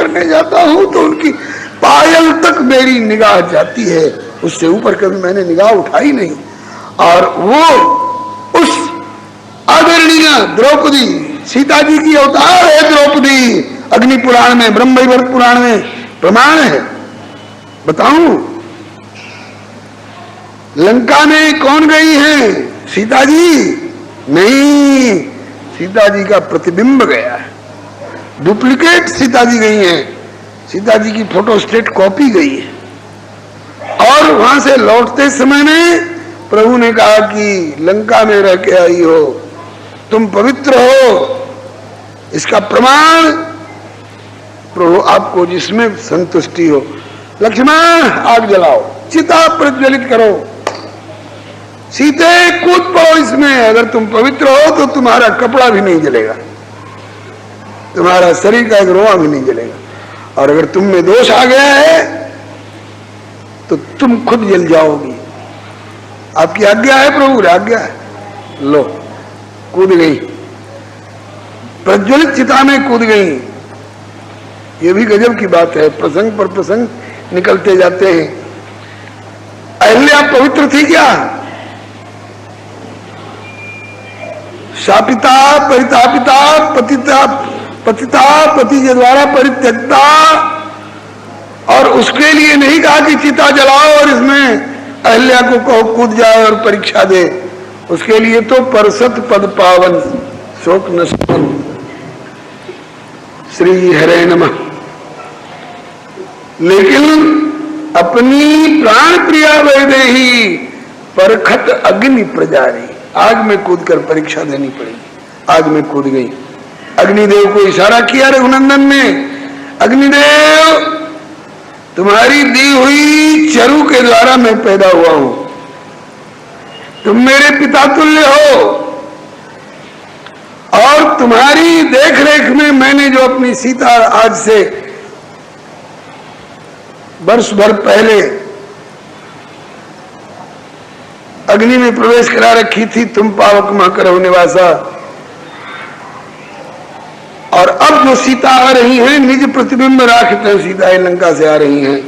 करने जाता हूं तो उनकी पायल तक मेरी निगाह जाती है, उससे ऊपर कभी मैंने निगाह उठाई नहीं। और वो उस आदरणीय द्रौपदी, सीता जी की अवतार है द्रौपदी, अग्नि पुराण में, ब्रह्मवैवर्त पुराण में प्रमाण है। बताऊं लंका में कौन गई है? सीता जी नहीं, सीता जी का प्रतिबिंब गया है, डुप्लीकेट सीता जी गई हैं, सीता जी की फोटोस्टेट कॉपी गई है। और वहां से लौटते समय में प्रभु ने कहा कि लंका में रह के आई हो, तुम पवित्र हो, इसका प्रमाण प्रभु आपको जिसमें संतुष्टि हो। लक्ष्मण आग जलाओ, चिता प्रज्वलित करो, सीते कूद पड़ो इसमें, अगर तुम पवित्र हो तो तुम्हारा कपड़ा भी नहीं जलेगा, तुम्हारा शरीर का एक रोआ भी नहीं जलेगा, और अगर तुम में दोष आ गया है तो तुम खुद जल जाओगी। आपकी आज्ञा है प्रभु, आज्ञा है। लो कूद गई, प्रज्वलित चिता में कूद गई। ये भी गजब की बात है, प्रसंग पर प्रसंग निकलते जाते हैं। अहिल्या पवित्र थी क्या? शापिता परितापिता पतिता पति के द्वारा परित्यक्ता, और उसके लिए नहीं कहा कि चिता जलाओ और इसमें अहिल्या को कहो कूद जाए और परीक्षा दे। उसके लिए तो परसत पद पावन शोक नष्टन श्री हरे नमः। लेकिन अपनी प्राण प्रिया वैदेही परखत अग्नि प्रजारी, आग में कूदकर परीक्षा देनी पड़ेगी। आग में कूद गई, अग्निदेव को इशारा किया रघुनंदन ने, अग्निदेव तुम्हारी दी हुई चरु के द्वारा मैं पैदा हुआ हूं, तुम मेरे पिता तुल्य हो, और तुम्हारी देख रेख में मैंने जो अपनी सीता आज से वर्ष भर पहले अग्नि में प्रवेश करा रखी थी, तुम पावक महकर निवासा, और अब जो सीता आ रही हैं निज प्रतिबिंब राखते सीता लंका से आ रही हैं,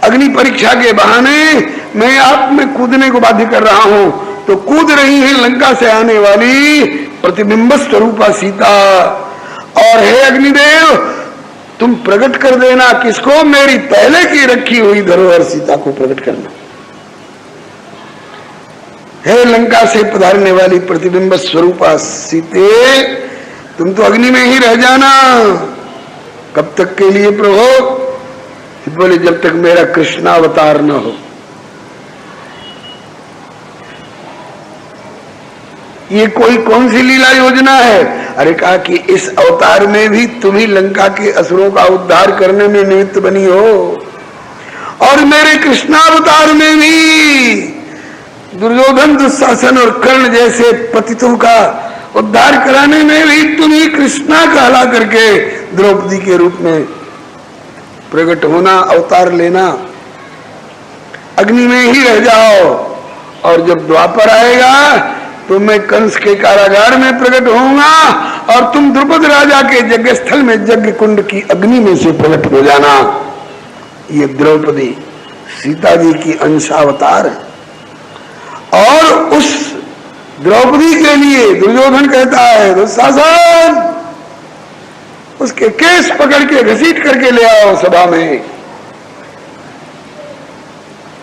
अग्नि परीक्षा के बहाने मैं आप में कूदने को बाध्य कर रहा हूं, तो कूद रही हैं लंका से आने वाली प्रतिबिंब स्वरूपा सीता। और हे अग्निदेव तुम प्रकट कर देना किसको? मेरी पहले की रखी हुई धरोहर सीता को प्रकट करना। हे लंका से पधारने वाली प्रतिबिंब स्वरूपा सीते, तुम तो अग्नि में ही रह जाना। कब तक के लिए प्रभु? बोले जब तक मेरा कृष्णावतार न हो। ये कोई कौन सी लीला योजना है? अरे कहा कि इस अवतार में भी तुम ही लंका के असुरों का उद्धार करने में निमित्त बनी हो, और मेरे कृष्णावतार में भी दुर्योधन दुशासन और कर्ण जैसे पतितों का उद्धार कराने में भी तुम ही कृष्णा कहला करके द्रौपदी के रूप में प्रकट होना, अवतार लेना। अग्नि में ही रह जाओ, और जब द्वापर आएगा तो मैं कंस के कारागार में प्रकट होऊंगा, और तुम द्रुपद राजा के यज्ञ स्थल में यज्ञ कुंड की अग्नि में से प्रकट हो जाना। ये द्रौपदी सीता जी की अंशावतार है। और उस द्रौपदी के लिए दुर्योधन कहता है, दुशासन उसके केस पकड़ के घसीट करके ले आओ सभा में।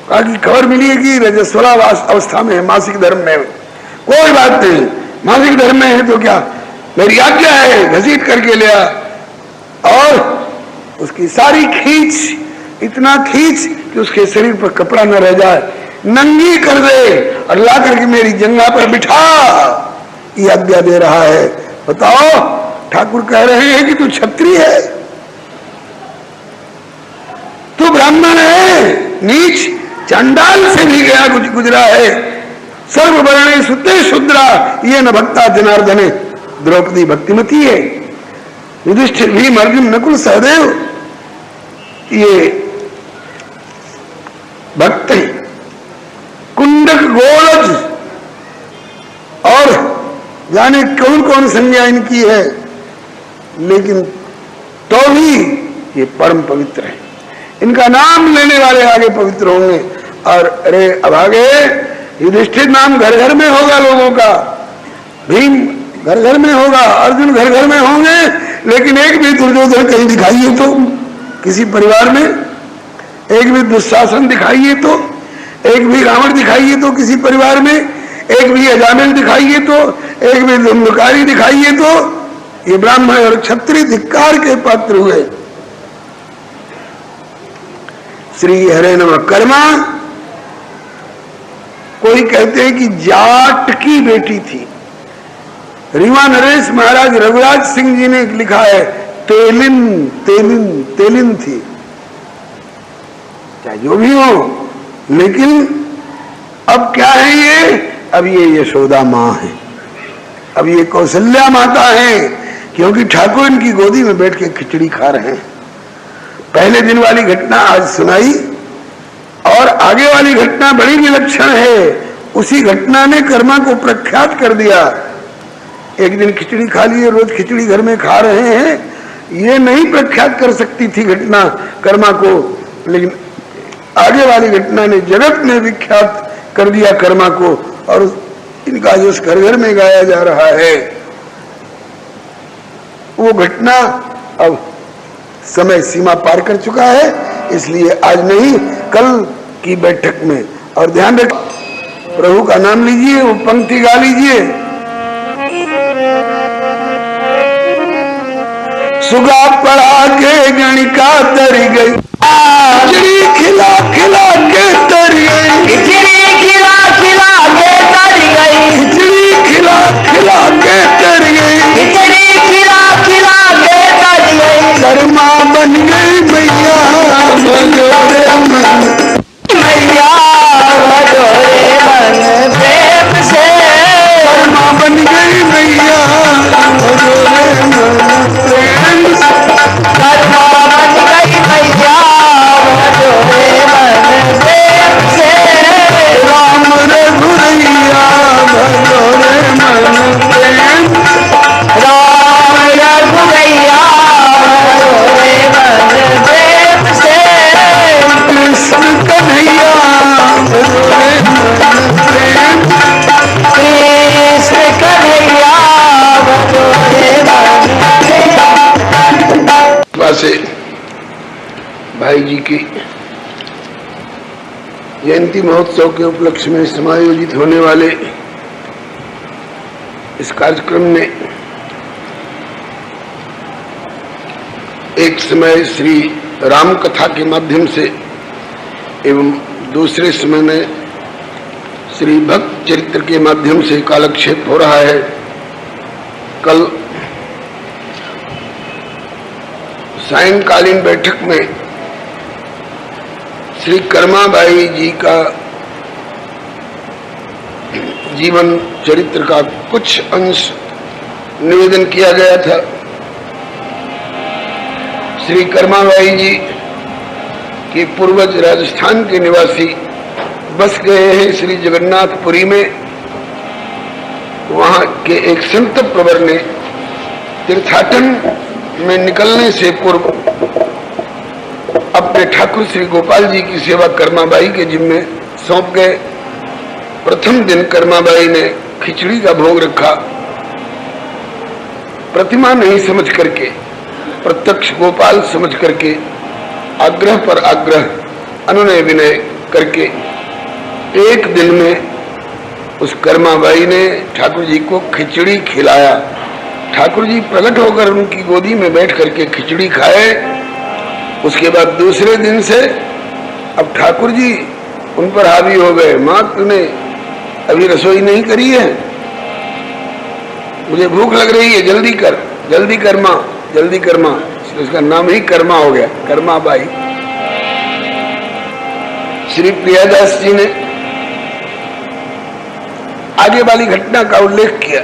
कहा कि खबर मिली है कि रजस्वला अवस्था में है, मासिक धर्म में। कोई बात नहीं, मासिक धर्म में है तो क्या, मेरी आज्ञा है, घसीट करके ले आ। और उसकी सारी खींच, इतना खींच कि उसके शरीर पर कपड़ा न रह जाए, नंगी कर दे और ला करके मेरी जंगा पर बिठा, ये आज्ञा दे रहा है। बताओ, ठाकुर कह रहे हैं कि तू क्षत्रिय है, तू ब्राह्मण है, नीच चंडाल से भी गया कुछ गुजरा है, सर्ववर्णे सुते शूद्रा ये न भक्ता जनार्दने। द्रौपदी भक्तिमती है, युधिष्ठिर भीम अर्जुन नकुल सहदेव ये भक्त है, कुंडक गोलज और जाने कौन कौन संज्ञा इनकी है, लेकिन तो भी ये परम पवित्र है, इनका नाम लेने वाले आगे पवित्र होंगे। और अरे अब आगे युधिष्ठिर नाम घर घर में होगा लोगों का, भीम घर घर में होगा, अर्जुन घर घर में होंगे, लेकिन एक भी दुर्योधन कहीं दिखाइए तो किसी परिवार में, एक भी दुशासन दिखाइए तो, एक भी रावण दिखाइए तो किसी परिवार में, एक भी अजामिल दिखाइए तो, एक भी धुंधकारी दिखाइए तो, ये ब्राह्मण और क्षत्रिय धिक्कार के पात्र हुए। श्री हरे नमः। कर्मा कोई कहते हैं कि जाट की बेटी थी। रीवा नरेश महाराज रघुराज सिंह जी ने लिखा है तेलिन तेलिन तेलिन थी, चाहे जो भी हो, लेकिन अब क्या है ये, अब ये यशोदा माँ है, अब ये कौशल्या माता है, क्योंकि ठाकुर इनकी गोदी में बैठ के खिचड़ी खा रहे हैं। पहले दिन वाली घटना आज सुनाई, और आगे वाली घटना बड़ी विलक्षण है। उसी घटना ने कर्मा को प्रख्यात कर दिया। एक दिन खिचड़ी खा लिए, रोज खिचड़ी घर में खा रहे हैं, ये नहीं प्रख्यात कर सकती थी घटना कर्मा को, लेकिन आगे वाली घटना ने जगत में विख्यात कर दिया कर्मा को, और इनका जो घर घर में गाया जा रहा है वो घटना अब समय सीमा पार कर चुका है, इसलिए आज नहीं कल की बैठक में। और ध्यान रख, प्रभु का नाम लीजिए, वो पंक्ति गा लीजिए, सुगा पड़ा के गणिका तर गई, खिचड़ी खिला खिला के तर गई, खिचड़ी खिला खिला के तर गई, खिचड़ी खिला खिला के तर गई, खिचड़ी खिला खिला के तर गई, कर्मा बन गई मैया भजोरे मन, मैया भजोरे मन प्रेम से, कर्मा बन गई मैया भजोरे मन प्रेम से, कर्मा बन गई मैया भजोरे मन प्रेम से, राम रघुरैया भजोरे मन प्रेम, राम रघुवैया भजोरे मन प्रेम से, कृष्ण कन्हैया भजोरे मन प्रेम, कृष्ण कन्हैया भजोरे मन प्रेम से भाई जी की जयंती महोत्सव के उपलक्ष्य में समायोजित होने वाले इस कार्यक्रम में एक समय श्री राम कथा के माध्यम से एवं दूसरे समय में श्री भक्त चरित्र के माध्यम से कालक्षेप हो रहा है। कल सायंकालीन बैठक में श्री कर्माबाई जी का जीवन चरित्र का कुछ अंश निवेदन किया गया था। श्री कर्माबाई जी के पूर्वज राजस्थान के निवासी बस गए हैं श्री जगन्नाथपुरी में। वहां के एक संत प्रवर ने तीर्थाटन में निकलने से पूर्व अपने ठाकुर श्री गोपाल जी की सेवा कर्माबाई के जिम्मे सौंप गए। प्रथम दिन कर्माबाई ने खिचड़ी का भोग रखा। प्रतिमा नहीं समझ करके, प्रत्यक्ष गोपाल समझ करके, आग्रह पर आग्रह, अनुनय विनय करके एक दिन में उस कर्माबाई ने ठाकुर जी को खिचड़ी खिलाया। ठाकुर जी प्रकट होकर उनकी गोदी में बैठ करके खिचड़ी खाए। उसके बाद दूसरे दिन से अब ठाकुर जी उन पर हावी हो गए। माँ तूने अभी रसोई नहीं करी है, मुझे भूख लग रही है, जल्दी कर माँ, जल्दी कर माँ। उसका नाम ही कर्मा हो गया, कर्माबाई। श्री प्रियादास जी ने आगे वाली घटना का उल्लेख किया।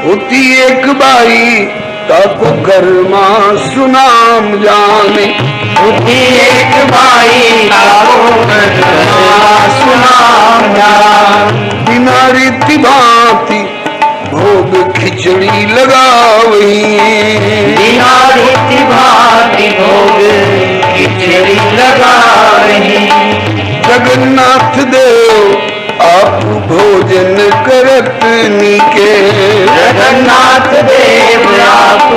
होती एक बाई ताको कर्मा सुनाम जाने, होती एक बाई ताको कर्मा सुनाम जाने, बिना रीति भांति भोग खिचड़ी लगावही, लगावही। जगन्नाथ देव आप भोजन करत नीके, जगन्नाथ देव आप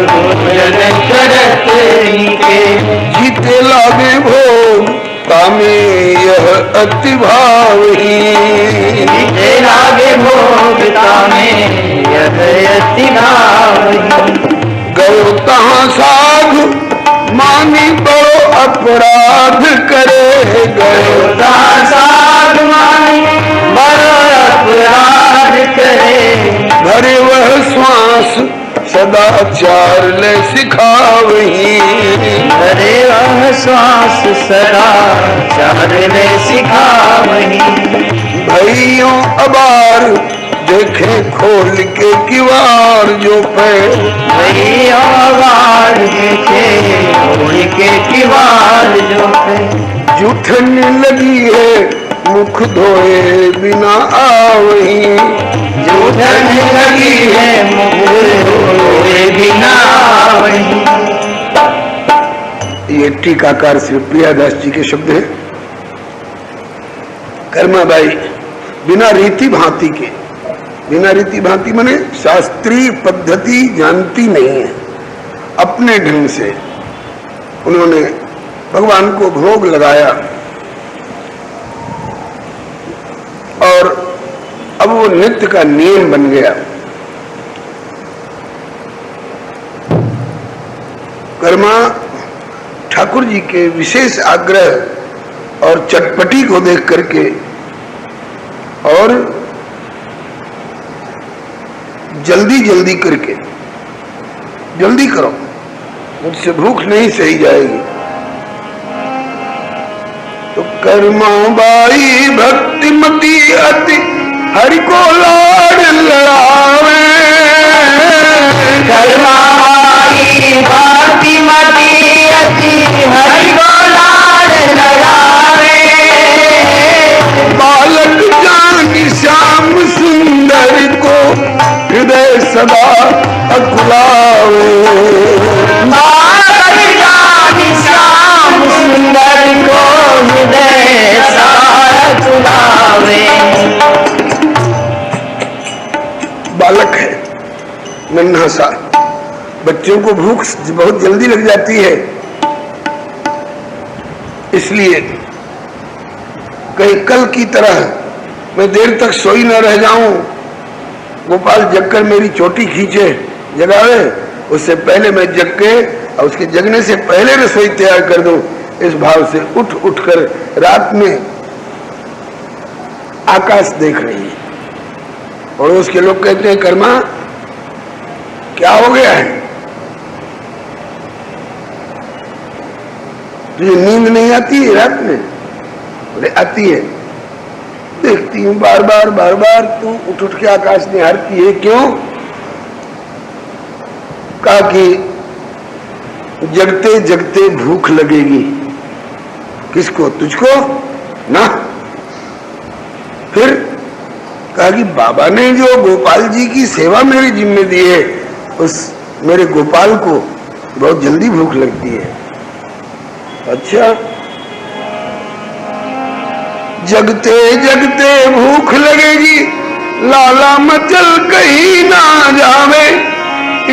भोजन करत नीके। जीते लागे भोग तामे यह अति भावही, जीते लागे भोग तामे यह अति भावही। गयो तहाँ साधु मानी बड़ो अपराध करे, गयो तहाँ साधु मानी बड़ो अपराध करे। भरे वह श्वास सदाचार ले सिखावही, भरे वह श्वास सदाचार ले सिखावही। भइयों अबार देखे खोल के किवाड़ जो पे, भई आवाज देखे खोल के किवाड़ जो पे। जूठन लगी है मुख धोए बिना आवही, जूठन लगी है मुख धोए बिना आवही। ये टीकाकार श्री प्रियादास जी के शब्द हैं। कर्माबाई बिना रीति भांति के, बिना रीति भांति माने शास्त्रीय पद्धति जानती नहीं है, अपने ढंग से उन्होंने भगवान को भोग लगाया और अब वो नित्य का नियम बन गया। कर्मा ठाकुर जी के विशेष आग्रह और चटपटी को देख करके और जल्दी जल्दी करके, जल्दी करो मुझसे भूख नहीं सही जाएगी। तो कर्माबाई भक्तिमती अति हरि को लाड लड़ावे, कर्माबाई भक्तिमती अति हरि को लाड लड़ावे। बालक जानी श्याम सुंदर को हृदय सदा अकुलावे, बालक जानी श्याम सुंदर को हृदय सदा अकुलावे। बालक है नन्हा सा, बच्चों को भूख बहुत जल्दी लग जाती है, इसलिए कहीं कल की तरह मैं देर तक सोई न रह जाऊं, गोपाल जगकर मेरी चोटी खींचे जगावे, उससे पहले मैं जग के और उसके जगने से पहले रसोई तैयार कर दूं, इस भाव से उठ उठकर रात में आकाश देख रही है। और उसके लोग कहते हैं कर्मा क्या हो गया है, तुझे नींद नहीं आती है रात में? बोले आती है, देखती हूं बार बार तू उठ उठ के आकाश निहारती है, क्यों? कहा कि जगते जगते भूख लगेगी। किसको? तुझको ना। फिर कहा कि बाबा ने जो गोपाल जी की सेवा मेरी जिम्मे दी है, उस मेरे गोपाल को बहुत जल्दी भूख लगती है। अच्छा, जगते जगते भूख लगेगी, लाला मचल कहीं ना जावे,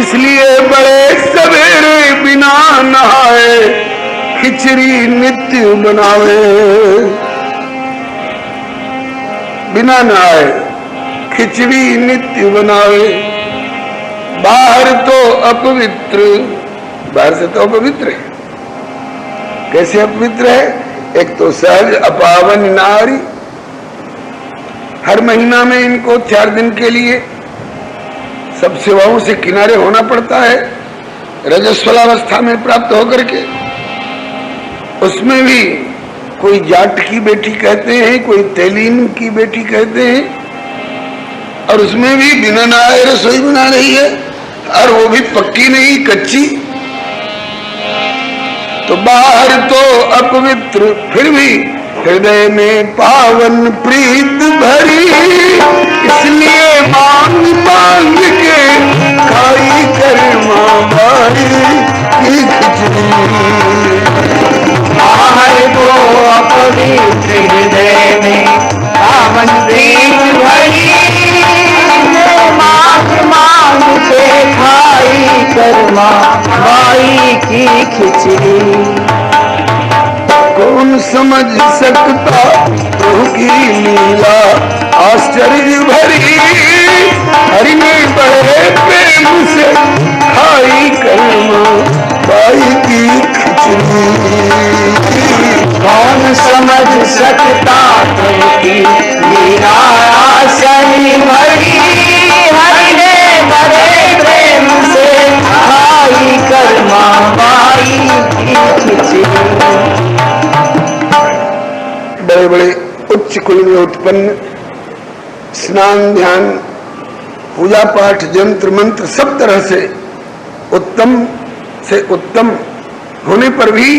इसलिए बड़े सवेरे बिना नहाए खिचड़ी नित्य बनावे। बिना नहाए खिचड़ी नित्य बनावे। बाहर तो अपवित्र, बाहर से तो अपवित्र है। कैसे अपवित्र है? एक तो सहज अपावन नारी, हर महीना में इनको 4 दिन के लिए सब सेवाओं से किनारे होना पड़ता है, रजस्वलावस्था में प्राप्त होकर के। उसमें भी कोई जाट की बेटी कहते हैं, कोई तेलीन की बेटी कहते हैं, और उसमें भी बिना नहाए रसोई बना रही है, और वो भी पक्की नहीं, कच्ची। तो बाहर तो अपवित्र, फिर भी हृदय में पावन प्रीत भरी, इसलिए मांग मांग के खाई कर मां बाई की खिचड़ी। कर्मा बाई की खिचड़ी। कौन समझ सकता प्रभु की लीला आश्चर्य भरी, हरि ने बड़े प्रेम से खाई कर्मा बाई की खिचड़ी। कौन समझ सकता प्रभु की लीला आश्चर्य भरी, हरि ने बड़े प्रेम से खाई कर्मा बाई की खिचड़ी। बड़े बड़े उच्च कुल में उत्पन्न स्नान ध्यान पूजा पाठ यंत्र मंत्र सब तरह से उत्तम होने पर भी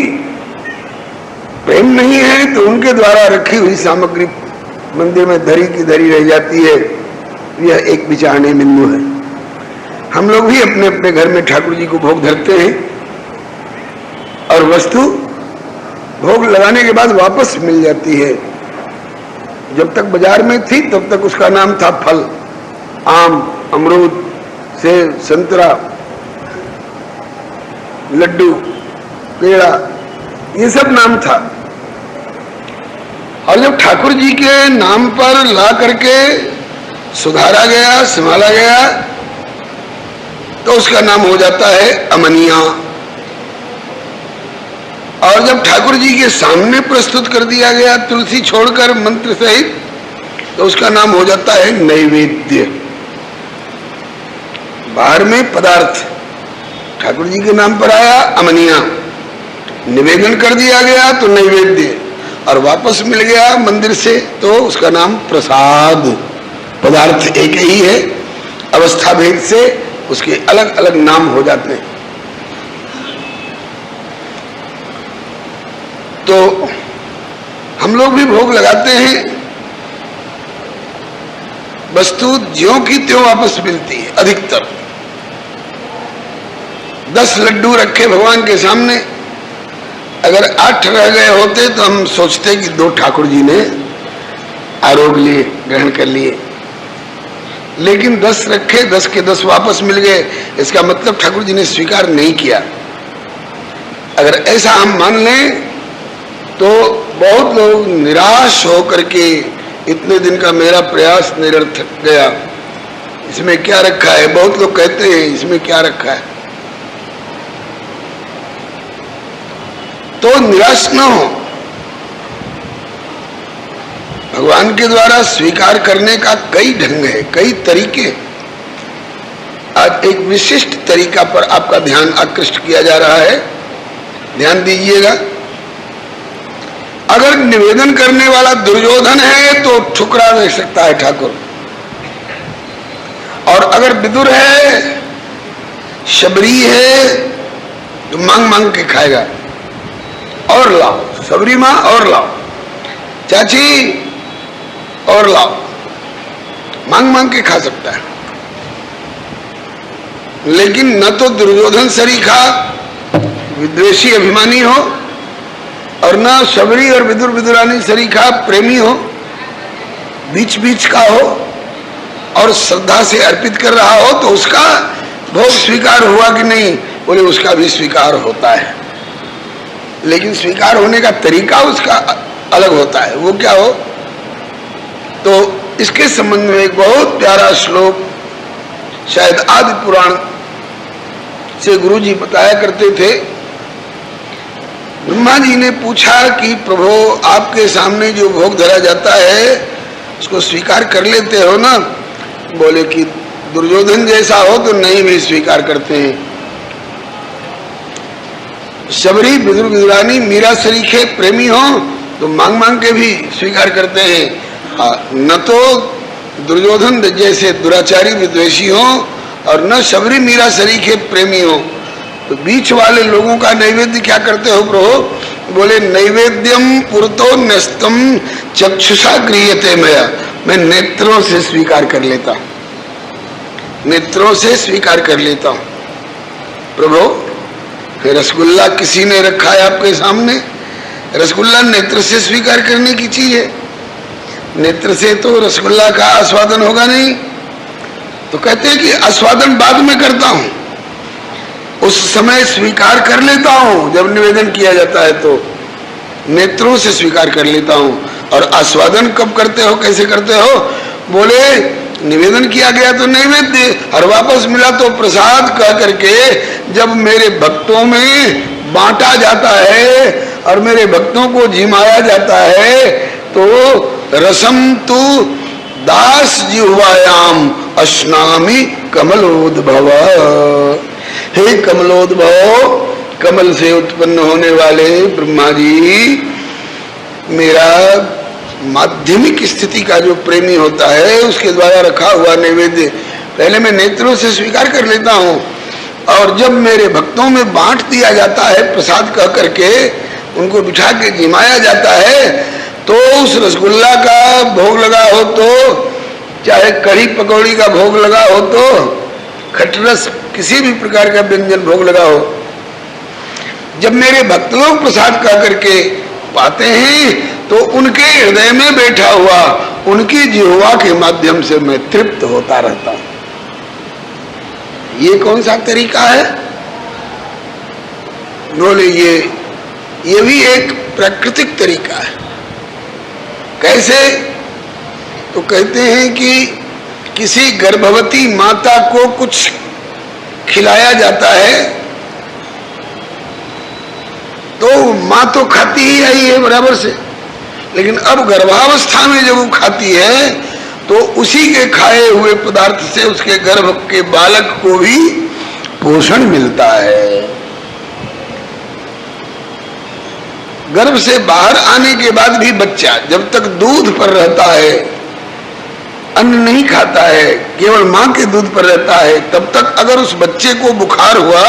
प्रेम नहीं है, तो उनके द्वारा रखी हुई सामग्री मंदिर में धरी की धरी रह जाती है। यह एक विचारणे बिंदु है। हम लोग भी अपने अपने घर में ठाकुर जी को भोग धरते हैं और वस्तु भोग लगाने के बाद वापस मिल जाती है। जब तक बाजार में थी तब तक उसका नाम था फल, आम, अमरूद, सेब, संतरा, लड्डू, पेड़ा, ये सब नाम था। और जब ठाकुर जी के नाम पर ला करके सुधारा गया, संभाला गया, तो उसका नाम हो जाता है अमनिया। और जब ठाकुर जी के सामने प्रस्तुत कर दिया गया तुलसी छोड़कर मंत्र सहित, तो उसका नाम हो जाता है नैवेद्य। बाहर में पदार्थ ठाकुर जी के नाम पर आया अमनिया, निवेदन कर दिया गया तो नैवेद्य, और वापस मिल गया मंदिर से तो उसका नाम प्रसाद। पदार्थ एक ही है, अवस्था भेद से उसके अलग अलग नाम हो जाते हैं। तो हम लोग भी भोग लगाते हैं, वस्तु ज्यों की त्यों वापस मिलती है। अधिकतर 10 लड्डू रखे भगवान के सामने, अगर 8 रह गए होते तो हम सोचते कि 2 ठाकुर जी ने आरोग लिए, ग्रहण कर लिए। लेकिन 10 रखे, 10 के 10 वापस मिल गए, इसका मतलब ठाकुर जी ने स्वीकार नहीं किया। अगर ऐसा हम मान लें तो बहुत लोग निराश होकर के इतने दिन का मेरा प्रयास निरर्थक गया, इसमें क्या रखा है। बहुत लोग कहते हैं इसमें क्या रखा है। तो निराश न हो। भगवान के द्वारा स्वीकार करने का कई ढंग है, कई तरीके। आज एक विशिष्ट तरीका पर आपका ध्यान आकृष्ट किया जा रहा है, ध्यान दीजिएगा। अगर निवेदन करने वाला दुर्योधन है तो ठुकरा दे सकता है ठाकुर, और अगर विदुर है, शबरी है, तो मांग मांग के खाएगा। और लाओ सबरी माँ, और लाओ चाची, और लाओ, मांग मांग के खा सकता है। लेकिन न तो दुर्योधन सरीखा विद्वेषी अभिमानी हो, और न शबरी और विदुर विदुरानी सरीखा प्रेमी हो, बीच बीच का हो और श्रद्धा से अर्पित कर रहा हो, तो उसका भोग स्वीकार हुआ कि नहीं? बोले उसका भी स्वीकार होता है, लेकिन स्वीकार होने का तरीका उसका अलग होता है। वो क्या हो? तो इसके संबंध में एक बहुत प्यारा श्लोक शायद आदि पुराण से गुरु जी बताया करते थे। ब्रह्मा जी ने पूछा कि प्रभु आपके सामने जो भोग धरा जाता है उसको स्वीकार कर लेते हो ना? बोले कि दुर्योधन जैसा हो तो नहीं भी स्वीकार करते हैं। शबरी विदुर विदुरानी मीरा सरीखे प्रेमी हो तो मांग मांग के भी स्वीकार करते हैं। न तो दुर्योधन जैसे दुराचारी विद्वेषी हो और न शबरी मीरा सरीखे प्रेमी हो। तो बीच वाले लोगों का नैवेद्य क्या करते हो प्रभु? बोले नैवेद्यम पुरतो न्यस्तम चक्षुषा गृह्यते मया। मैं नेत्रों से स्वीकार कर लेता हूं, नेत्रों से स्वीकार कर लेता हूं। प्रभु रसगुल्ला किसी ने रखा है आपके सामने, रसगुल्ला नेत्र से स्वीकार करने की चीज है। नेत्र से तो रसगुल्ला का आस्वादन होगा नहीं। तो कहते हैं कि आस्वादन बाद में करता हूं, उस समय स्वीकार कर लेता हूं, जब निवेदन किया जाता है तो नेत्रों से स्वीकार कर लेता हूं। और आस्वादन कब करते हो, कैसे करते हो? बोले निवेदन किया गया तो नैवेद्य, और वापस मिला तो प्रसाद कह करके जब मेरे भक्तों में बांटा जाता है और मेरे भक्तों को जिमाया जाता है तो रसम तु दास जिह्वायाम अश्नामि कमलोद्भव। हे कमलोद्भव, कमल से उत्पन्न होने वाले ब्रह्मा जी, मेरा माध्यमिक स्थिति का जो प्रेमी होता है उसके द्वारा रखा हुआ नैवेद्य पहले मैं नेत्रों से स्वीकार कर लेता हूं, और जब मेरे भक्तों में बांट दिया जाता है प्रसाद कह करके, उनको बिठा के जिमाया जाता है, तो उस रसगुल्ला का भोग लगा हो तो, चाहे कढ़ी पकौड़ी का भोग लगा हो तो, खटरस किसी भी प्रकार का व्यंजन भोग लगा हो, जब मेरे भक्त लोग प्रसाद कह करके पाते हैं तो उनके हृदय में बैठा हुआ उनकी जिह्वा के माध्यम से मैं तृप्त होता रहता हूं। ये कौन सा तरीका है? बोले ये भी एक प्राकृतिक तरीका है। कैसे? तो कहते हैं कि किसी गर्भवती माता को कुछ खिलाया जाता है तो मां तो खाती ही आई है बराबर से, लेकिन अब गर्भावस्था में जब वो खाती है तो उसी के खाए हुए पदार्थ से उसके गर्भ के बालक को भी पोषण मिलता है। गर्भ से बाहर आने के बाद भी बच्चा जब तक दूध पर रहता है, अन्न नहीं खाता है, केवल मां के दूध पर रहता है, तब तक अगर उस बच्चे को बुखार हुआ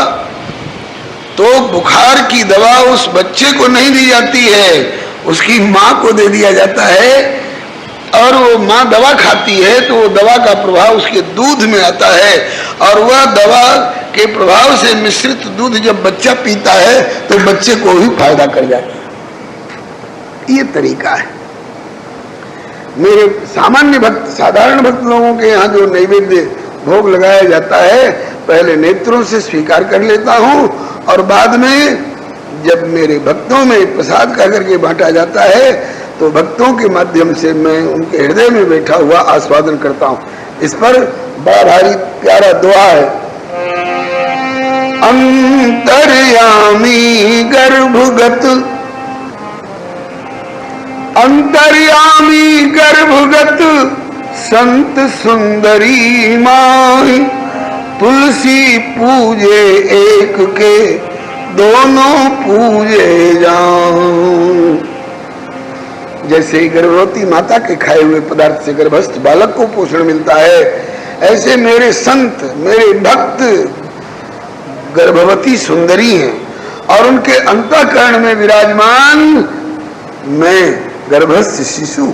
तो बुखार की दवा उस बच्चे को नहीं दी जाती है, उसकी मां को दे दिया जाता है, और वो मां दवा खाती है तो वो दवा का प्रभाव उसके दूध में आता है, और वह दवा के प्रभाव से मिश्रित दूध जब बच्चा पीता है तो बच्चे को भी फायदा कर जाता है। ये तरीका है। मेरे सामान्य भक्त, साधारण भक्त लोगों के यहाँ जो नैवेद्य भोग लगाया जाता है, पहले नेत्रों से स्वीकार कर लेता हूं, और बाद में जब मेरे भक्तों में प्रसाद का करके बांटा जाता है तो भक्तों के माध्यम से मैं उनके हृदय में बैठा हुआ आस्वादन करता हूं। इस पर बड़ा भारी प्यारा दुआ है। अंतर्यामी गर्भगत, अंतर्यामी गर्भगत संत सुंदरी माई, तुलसी पूजे एक के दोनों पूजे जाऊं। जैसे गर्भवती माता के खाए हुए पदार्थ से गर्भस्थ बालक को पोषण मिलता है, ऐसे मेरे संत, मेरे भक्त गर्भवती सुंदरी हैं, और उनके अंतःकरण में विराजमान मैं गर्भस्थ शिशु,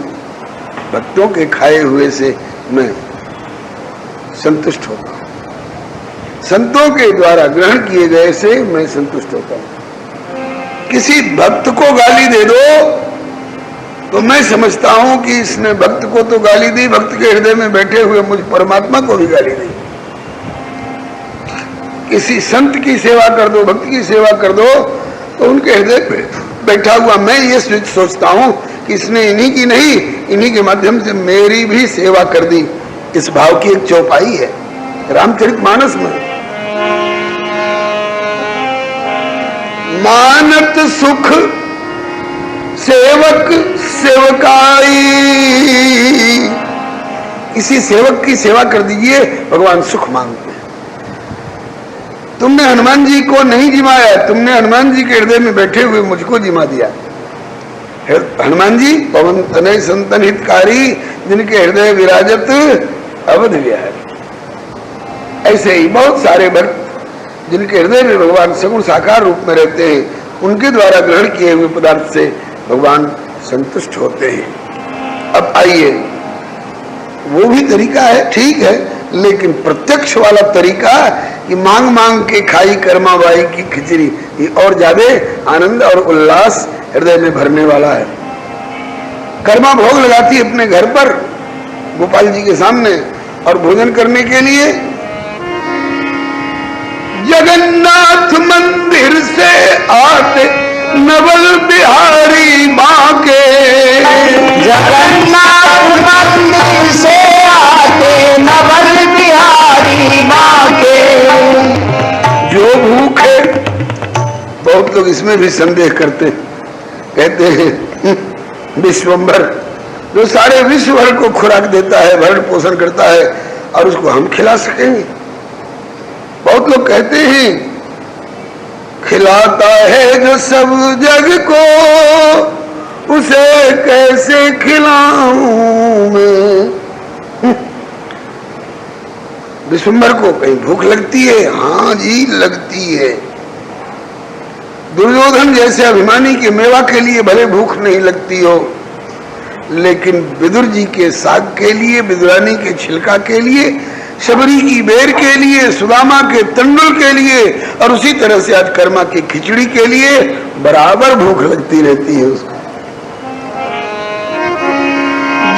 भक्तों के खाए हुए से मैं संतुष्ट होता हूं। संतों के द्वारा ग्रहण किए गए से मैं संतुष्ट होता हूं। किसी भक्त को गाली दे दो तो मैं समझता हूं कि इसने भक्त को तो गाली दी, भक्त के हृदय में बैठे हुए मुझ परमात्मा को भी गाली दी। किसी संत की सेवा कर दो, भक्त की सेवा कर दो, तो उनके हृदय में बैठा हुआ मैं ये सोचता हूं कि इसने इन्हीं की नहीं, इन्हीं के माध्यम से मेरी भी सेवा कर दी। इस भाव की एक चौपाई है रामचरितमानस में। मानत सुख सेवक सेवकाई, किसी सेवक की सेवा कर दीजिए, भगवान सुख मांगते हैं। तुमने हनुमान जी को नहीं जिमाया, तुमने हनुमान जी के हृदय में बैठे हुए मुझको जिमा दिया। हनुमान जी पवन तनय संतन हितकारी, जिनके हृदय विराजत अवध विहारी। ऐसे ही बहुत सारे भक्त जिनके हृदय में भगवान सगुण साकार रूप में रहते हैं, उनके द्वारा ग्रहण किए हुए पदार्थ से भगवान संतुष्ट होते हैं। अब आइए, वो भी तरीका है, ठीक है, लेकिन प्रत्यक्ष वाला तरीका कि मांग मांग के खाई कर्मा बाई की खिचड़ी, ये और ज्यादा आनंद और उल्लास हृदय में भरने वाला है। कर्मा भोग लगाती अपने घर पर गोपाल जी के सामने, और भोजन करने के लिए जगन्नाथ मंदिर से आते नवल बिहारी बांके। जगन्नाथ मंदिर से आते नवल बिहारी बांके। जो भूखे, बहुत लोग इसमें भी संदेह करते हैं, कहते हैं विश्वम्भर जो सारे विश्व भर को खुराक देता है, भरण पोषण करता है, और उसको हम खिला सकेंगे? बहुत लोग कहते हैं खिलाता है जो सब जग को, उसे कैसे खिलाऊं मैं? विश्वम्भर को कहीं भूख लगती है? हाँ जी लगती है। दुर्योधन जैसे अभिमानी के मेवा के लिए भले भूख नहीं लगती हो, लेकिन विदुर जी के साग के लिए, विदुरानी के छिलका के लिए, शबरी की बेर के लिए, सुदामा के तंडुल के लिए, और उसी तरह से आज कर्मा की खिचड़ी के लिए बराबर भूख लगती रहती है उसको।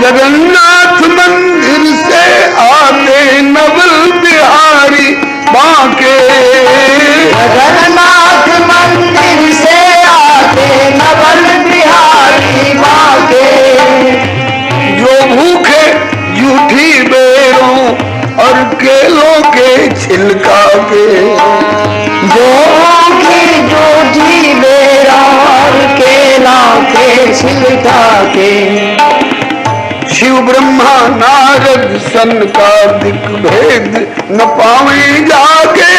जगन्नाथ मंदिर से आते नवल बिहारी बांके। जगन्नाथ मंदिर से आते नवल बिहारी बांके। जो भूखे जूठी बेरों और केलों के छिलका के। जो भूखी जूठी बेरों और केलों के छिलका के। शिव ब्रह्मा नारद सनकादिक भेद न पावे जाके।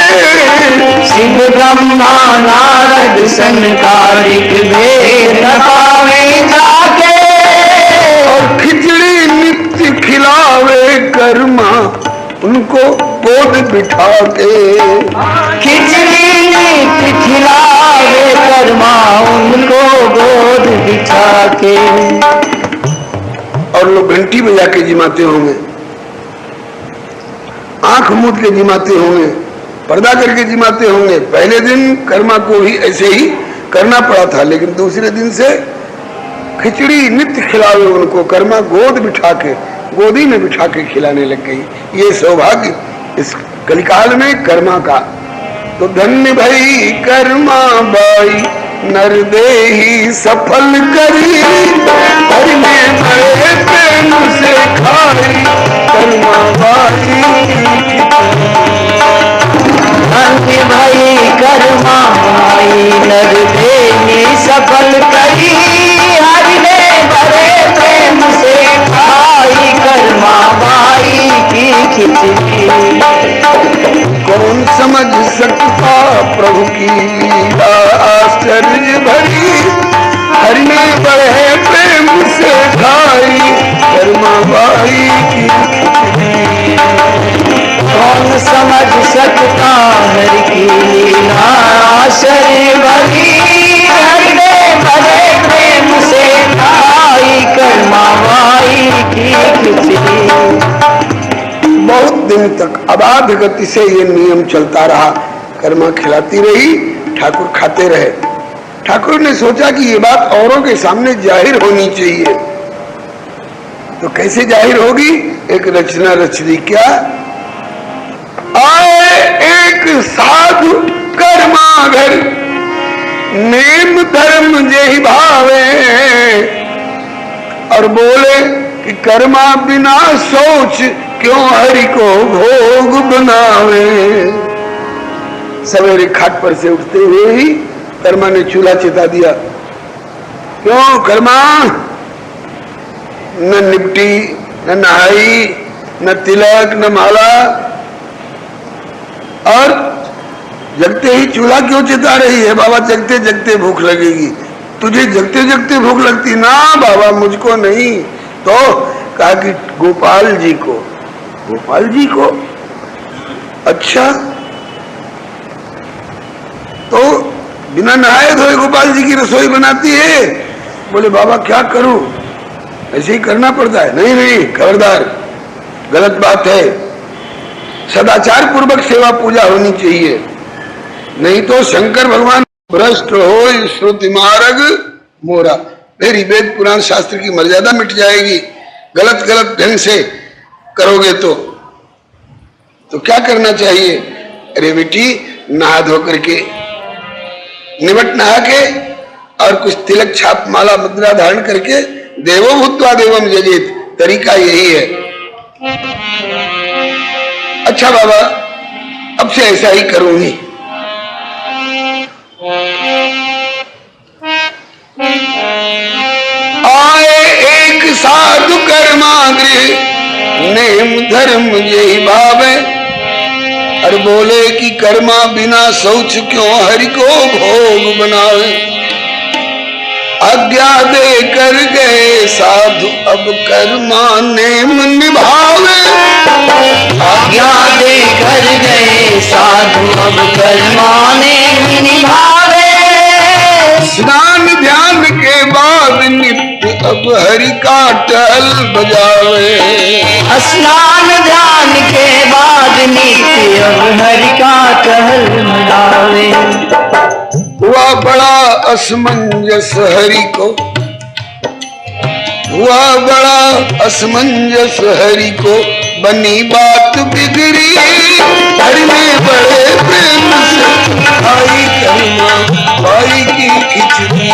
शिव ब्रह्मा नारद सनकादिक भेद न पावे जाके। और खिचड़ी नित्य खिलावे कर्मा उनको गोद बिठा के। खिचड़ी नित्य खिलावे कर्मा उनको गोद बिठा के। और लोग घंटी बजा के जिमाते होंगे, आंख मूंद के जिमाते होंगे, पर्दा करके जिमाते होंगे। पहले दिन कर्मा को ही ऐसे ही करना पड़ा था, लेकिन दूसरे दिन से खिचड़ी नित्य खिलावे उनको कर्मा गोद बिठा के, गोदी में बिठा के खिलाने लग गई। ये सौभाग्य इस कलिकाल में कर्मा का। तो धन्य भई कर्मा बाई नर देही सफल करी। हरि में बड़े प्रेम से खाई कर्मा बाई। धन्य भई कर्मा बाई नर देही सफल करी। हरि ने बड़े प्रेम से खाई कर्मा बाई की खिचड़ी। कौन समझ सकता प्रभु की लीला आश्चर्य भरी। हरि ने बड़े प्रेम से खाई कर्मा बाई की खिचड़ी। कौन समझ सकता हरि की लीला आश्चर्य भरी। हरि ने बड़े प्रेम से खाई कर्मा बाई की खिचड़ी। बहुत दिन तक अबाध गति से ये नियम चलता रहा। कर्मा खिलाती रही, ठाकुर खाते रहे। ठाकुर ने सोचा कि ये बात औरों के सामने जाहिर होनी चाहिए। तो कैसे जाहिर होगी? एक रचना रच दी। क्या? आए एक साधु कर्मा घर, नेम धर्म जेहि भावे। और बोले कि कर्मा बिना सोच क्यों हरि को भोग बनावे। सवेरे खाट पर से उठते हुए ही कर्मा ने चूल्हा चिता दिया। क्यों कर्मा? न निपटी, न नहाई, न तिलक, न माला, और जगते ही चूल्हा क्यों चिता रही है? बाबा जगते जगते भूख लगेगी। तुझे जगते जगते भूख लगती? ना बाबा मुझको नहीं। तो कहा कि गोपाल जी को। गोपाल जी को? अच्छा, तो बिना नहाए धोए गोपाल जी की रसोई बनाती है? बोले बाबा क्या करूं, ऐसे ही करना पड़ता है। नहीं नहीं खबरदार, गलत बात है। सदाचार पूर्वक सेवा पूजा होनी चाहिए, नहीं तो शंकर भगवान भ्रष्ट हो श्रुति मार्ग मोरा। मेरी वेद पुराण शास्त्र की मर्यादा मिट जाएगी गलत गलत ढंग से करोगे तो क्या करना चाहिए? अरे बेटी नहा धो करके निवट नहा के और कुछ तिलक छाप माला मुद्रा धारण करके देवो भूत्वा देवम जजेत, तरीका यही है। अच्छा बाबा, अब से ऐसा ही करूंगी। आए एक साधु कर्मागृह, नेम धर्म यही भावे। और बोले कि कर्मा बिना शौच क्यों हरि को भोग बनावे। आज्ञा दे कर गए साधु अब कर्मा नेम निभावे। आज्ञा दे कर गए साधु अब कर्मा नेम निभावे। स्नान ध्यान के बाद नित्य अब हरि का टहल बजावे। स्नान ध्यान के बाद नित्य अब हरि का टहल बजावे। हुआ बड़ा असमंजस हरि को, हुआ बड़ा असमंजस हरि को, बनी बात बिगड़ी। हरि ने बड़े प्रेम से खाई कर्मा भाई की खिचड़ी।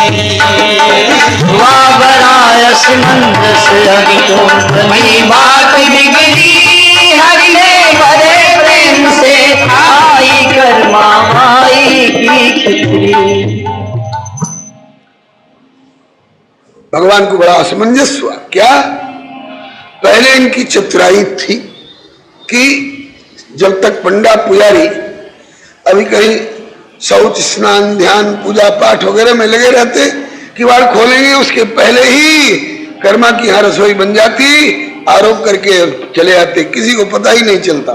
हुआ बड़ा असमंजस हरि को, बनी बात बिगड़ी। हरि ने बड़े प्रेम से खाई कर्मा भाई की खिचड़ी। भगवान को बड़ा असमंजस हुआ। क्या? पहले इनकी चतुराई थी कि जब तक पंडा पुजारी अभी कहीं शौच स्नान ध्यान पूजा पाठ वगैरह में लगे रहते, किवाड़ खोलेंगे उसके पहले ही कर्मा की यहाँ रसोई बन जाती, आरोप करके चले आते, किसी को पता ही नहीं चलता।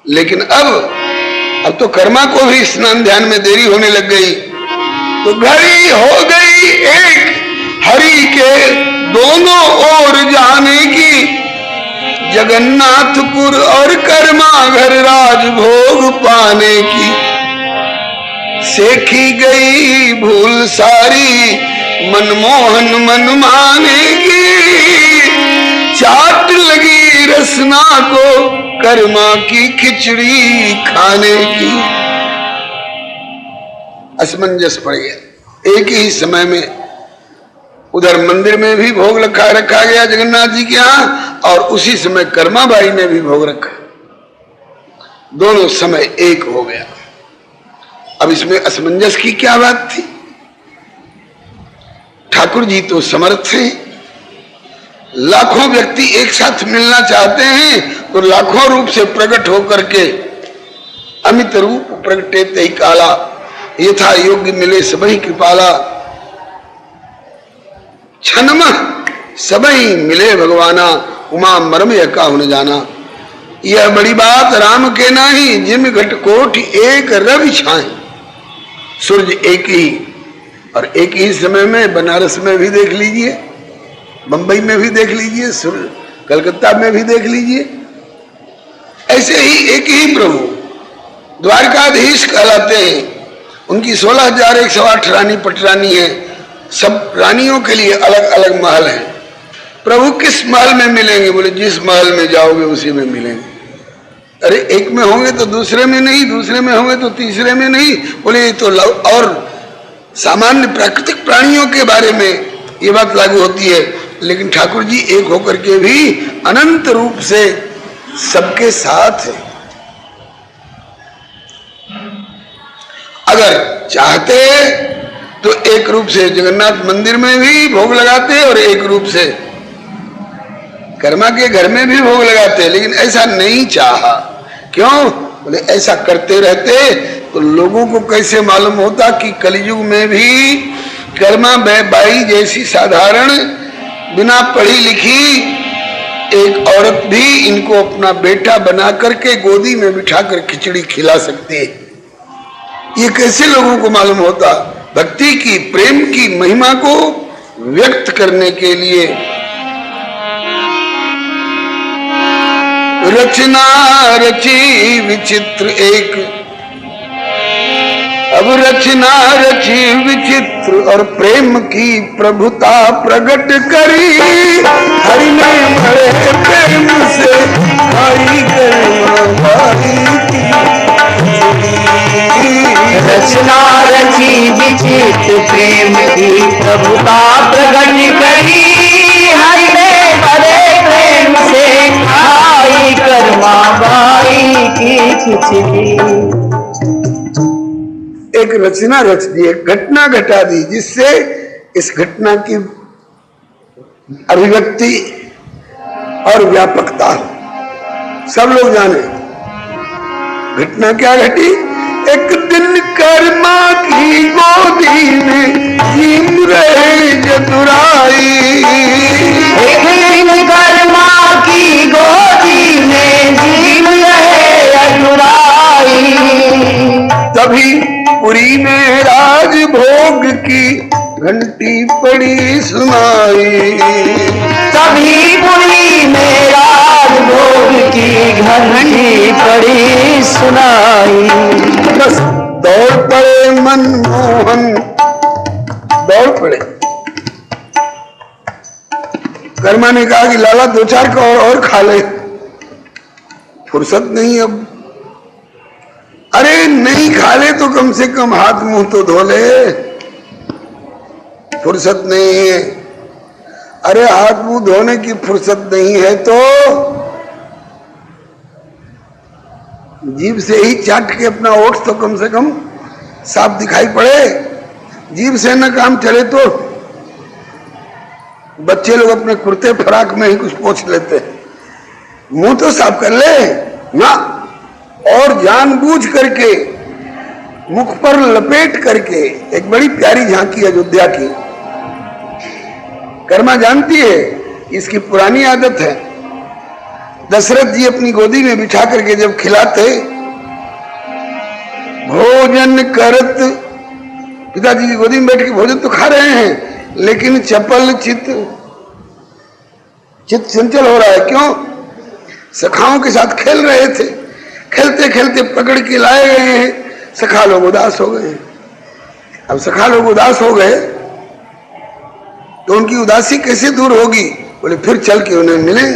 लेकिन अब तो कर्मा को भी स्नान ध्यान में देरी होने लग गई, तो घड़ी हो गई एक हरि के दोनों ओर जाने की। जगन्नाथपुर और कर्मा घर राजभोग पाने की। सेखी गई भूल सारी मनमोहन मन माने की। चाट लगी रसना को कर्मा की खिचड़ी खाने की। असमंजस पड़ गया। एक ही समय में उधर मंदिर में भी भोग रखा गया जगन्नाथ जी के यहाँ, और उसी समय कर्माबाई ने भी भोग रखा। दोनों समय एक हो गया। अब इसमें असमंजस की क्या बात थी? ठाकुर जी तो समर्थ हैं, लाखों व्यक्ति एक साथ मिलना चाहते हैं तो लाखों रूप से प्रकट होकर के अमित रूप प्रगटे तई काला, यथा योग्य मिले सबही कृपाला। छनम सबही मिले भगवाना, उमा मरम यका होने जाना। यह बड़ी बात राम के नाही, जिम घट कोट एक रवि छाए। सूर्य एक ही, और एक ही समय में बनारस में भी देख लीजिए, बंबई में भी देख लीजिए, सूर्य कलकत्ता में भी देख लीजिए। ऐसे ही एक ही प्रभु द्वारकाधीश कहलाते हैं। उनकी 16,108 रानी पटरानी है। सब रानियों के लिए अलग अलग महल हैं। प्रभु किस महल में मिलेंगे? बोले जिस महल में जाओगे उसी में मिलेंगे। अरे एक में होंगे तो दूसरे में नहीं, दूसरे में होंगे तो तीसरे में नहीं। बोले ये तो और सामान्य प्राकृतिक प्राणियों के बारे में ये बात लागू होती है, लेकिन ठाकुर जी एक होकर के भी अनंत रूप से सबके साथ है। अगर चाहते तो एक रूप से जगन्नाथ मंदिर में भी भोग लगाते और एक रूप से कर्मा के घर में भी भोग लगाते, लेकिन ऐसा नहीं चाहा। क्यों? बोले ऐसा करते रहते तो लोगों को कैसे मालूम होता कि कलयुग में भी कर्मा बाई जैसी साधारण बिना पढ़ी लिखी एक औरत भी इनको अपना बेटा बना करके गोदी में बिठा कर खिचड़ी खिला सकती है। ये कैसे लोगों को मालूम होता? भक्ति की, प्रेम की महिमा को व्यक्त करने के लिए रचना रची विचित्र एक। अब रचना रची विचित्र और प्रेम की प्रभुता प्रकट करी। हरि ने बड़े प्रेम से भाई कर्मा भाई की। रचना रची चित प्रेम की प्रभुता प्रगट करी, हरि ने बड़े प्रेम से आई कर्मा बाई की खिचड़ी। एक रचना रच दी, एक घटना घटा दी, जिससे इस घटना की अभिव्यक्ति और व्यापकता सब लोग जाने। घटना क्या घटी? एक दिन कर्मा की गोदी में झीम रहे जदुराई, एक दिन कर्मा की गोदी में झीम रहे जदुराई, तभी पुरी में राजभोग की घंटी पड़ी सुनाई, तभी पुरी में राजभोग की घंटी पड़ी सुनाई। बस दौड़ पड़े मनमोहन, दौड़ पड़े। कर्मा ने कहा कि लाला 2-4 का और खा ले, फुर्सत नहीं अब। अरे नहीं खा ले तो कम से कम हाथ मुंह तो धो ले, फुर्सत नहीं है। अरे हाथ मुंह धोने की फुर्सत नहीं है तो जीभ से ही चाट के अपना ओठ तो कम से कम साफ दिखाई पड़े। जीभ से न काम चले तो बच्चे लोग अपने कुर्ते फराक में ही कुछ पोंछ लेते हैं, मुंह तो साफ कर ले ना। और जानबूझ करके मुख पर लपेट करके एक बड़ी प्यारी झांकी अयोध्या की। कर्मा जानती है इसकी पुरानी आदत है। दशरथ जी अपनी गोदी में बिठा करके जब खिलाते, भोजन करत, पिताजी की गोदी में बैठ के भोजन तो खा रहे हैं, लेकिन चपल चित्त चंचल हो रहा है। क्यों? सखाओं के साथ खेल रहे थे, खेलते खेलते पकड़ के लाए गए हैं, सखा लोग उदास हो गए। अब सखा लोग उदास हो गए तो उनकी उदासी कैसे दूर होगी? बोले फिर चल के उन्हें मिले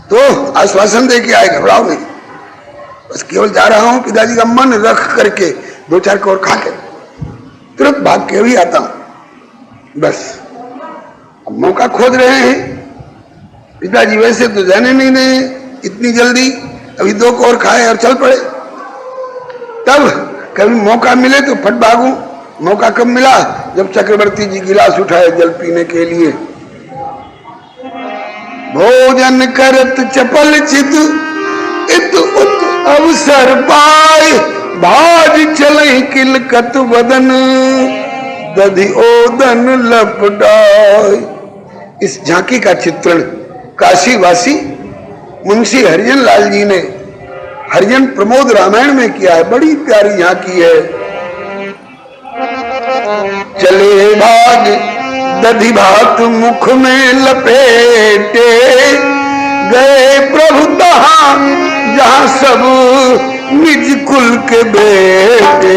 तो आश्वासन दे के आए, घबराओ नहीं, बस केवल जा रहा हूं, पिताजी का मन रख करके 2-4 और खा के तुरंत भाग के भी आता हूं। बस अब मौका खोज रहे हैं। पिताजी वैसे तो जाने नहीं दें इतनी जल्दी, अभी 2 और खाए और चल पड़े। तब कभी मौका मिले तो फट भागूं। मौका कब मिला? जब चक्रवर्ती जी गिलास उठाए जल पीने के लिए। भोजन करत चपल चित इत उत अवसर पाए, भाज चले किलकत बदन दधि ओदन लपटाए। इस झांकी का चित्रण काशीवासी मुंशी हरिजन लाल जी ने हरिजन प्रमोद रामायण में किया है। बड़ी प्यारी झांकी है। चले भाग दधि भात मुख में लपेटे, गए प्रभु तहां जहां सब निज कुल के बेटे।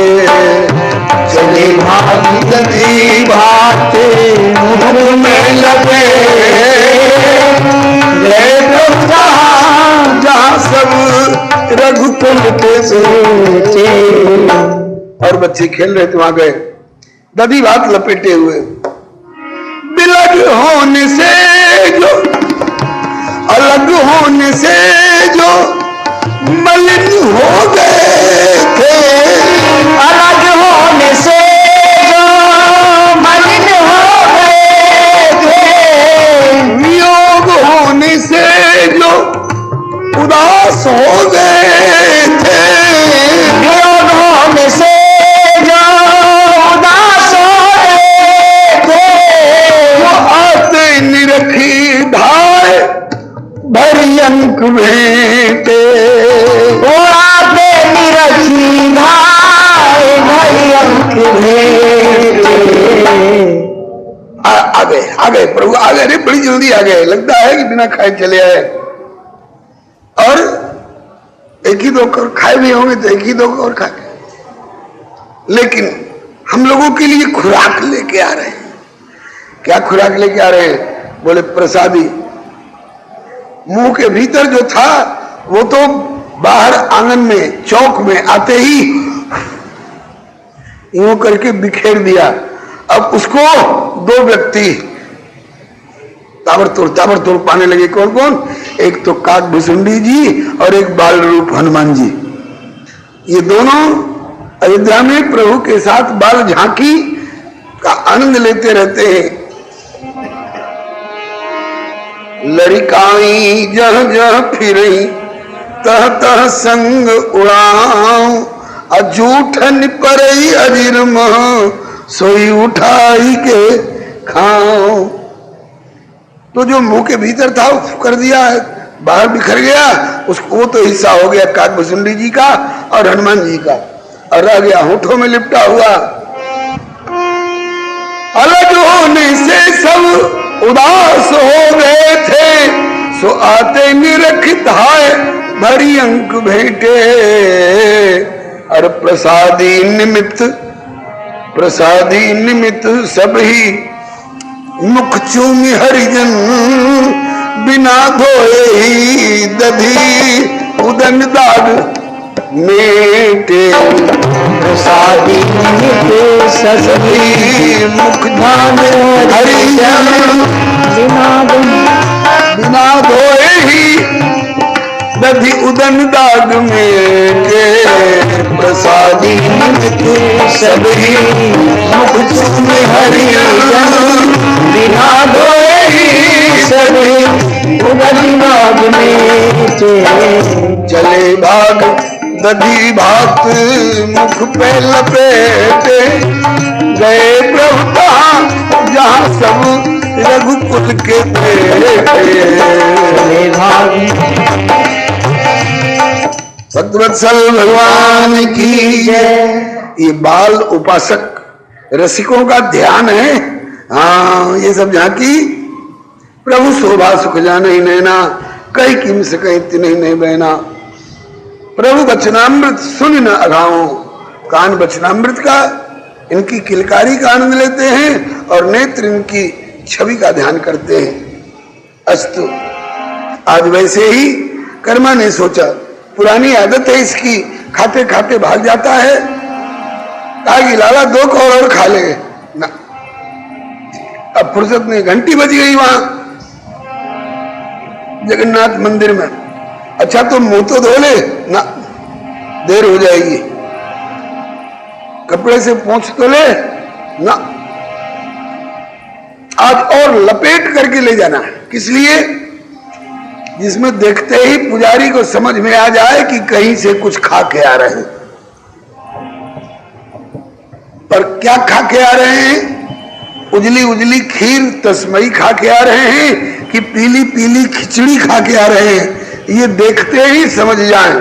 चले भाग दधि भात मुख में लपेटे, गए प्रभु तहां जहां सब रघुकुल के बेटे। और बच्चे खेल रहे थे, वहां गए दधी भात लपेटे हुए। बिलग होने से जो, अलग होने से जो मलिन हो गए थे, अलग होने से जो मलिन हो गए थे, वियोग होने से जो उदास हो गए थे, वियोग होने से जो उदास हो गए थे, वो आते निरखी धाय भरी अंक भेंटे। वो आते निरखी धाय भरी अंक भेंटे। आ गए प्रभु आ गए। अरे बड़ी जल्दी आ गए, लगता है कि बिना खाए चले आए। और 1-2 और खाए भी होंगे तो 1-2 और खा के, लेकिन हम लोगों के लिए खुराक लेके आ रहे हैं। क्या खुराक लेके आ रहे हैं? बोले प्रसादी। मुंह के भीतर जो था वो तो बाहर आंगन में चौक में आते ही यूं करके बिखेर दिया। अब उसको दो व्यक्ति ताबड़तोड़ पाने लगे। कौन कौन? एक तो काकभुसुंडी जी और एक बाल रूप हनुमान जी। ये दोनों अयोध्या में प्रभु के साथ बाल झांकी का आनंद लेते रहते हैं। लड़िकाई जह जह फिरई तह तह संग उड़ाऊं, अजूठन परई अजिर मह सोई उठाई के खाऊं। तो जो मुंह के भीतर था वो कर दिया, बाहर बिखर गया। उसको वो तो हिस्सा हो गया काकभुसुंडी जी का और हनुमान जी का, और रह गया होठों में लिपटा हुआ। अलग होने से सब उदास हो गए थे, सो आते निरखित हाय भरी अंक भेंटे। और प्रसादी निमित्त सब ही मुख चूमी हरिजन, बिना धोए ही दधी उदन दाग मेटे। प्रसादी निमित्त सभी मुख ध्यान हरिजन, बिना धोए ही दधी उदन दाग मेटे। प्रसादी निमित्त सभी मुख चूमे हरिजन, बिना धोए ही सभी उदन दाग मेटे। चले भाग दधी भात मुख पे लपेटे, गए प्रभु कहाँ जहाँ सब रघुकुल के बेटे। भक्तवत्सल भगवान की जय। ये बाल उपासक रसिकों का ध्यान है। हाँ, ये सब झांकी प्रभु शोभा सुख जाने ही नैना, कई किम से कहीं तिन्हीं नहीं बहना। प्रभु वचनामृत सुन न अघाओ, कान वचनामृत का इनकी किलकारी का आनंद लेते हैं और नेत्र इनकी छवि का ध्यान करते हैं। अस्तु, आज वैसे ही कर्मा ने सोचा, पुरानी आदत है इसकी, खाते खाते भाग जाता है। कहा कि लाला दो कौर और खा ले ना। अब फुर्सत नहीं, घंटी बज गई वहां जगन्नाथ मंदिर में। अच्छा तो मुंह तो धो ले ना, देर हो जाएगी। कपड़े से पोंछ तो ले ना, आज और लपेट करके ले जाना है। किस लिए? जिसमें देखते ही पुजारी को समझ में आ जाए कि कहीं से कुछ खा के आ रहे हैं। पर क्या खा के आ रहे हैं? उजली उजली खीर तस्मई खा के आ रहे हैं कि पीली पीली खिचड़ी खा के आ रहे हैं, ये देखते ही समझ जाएं।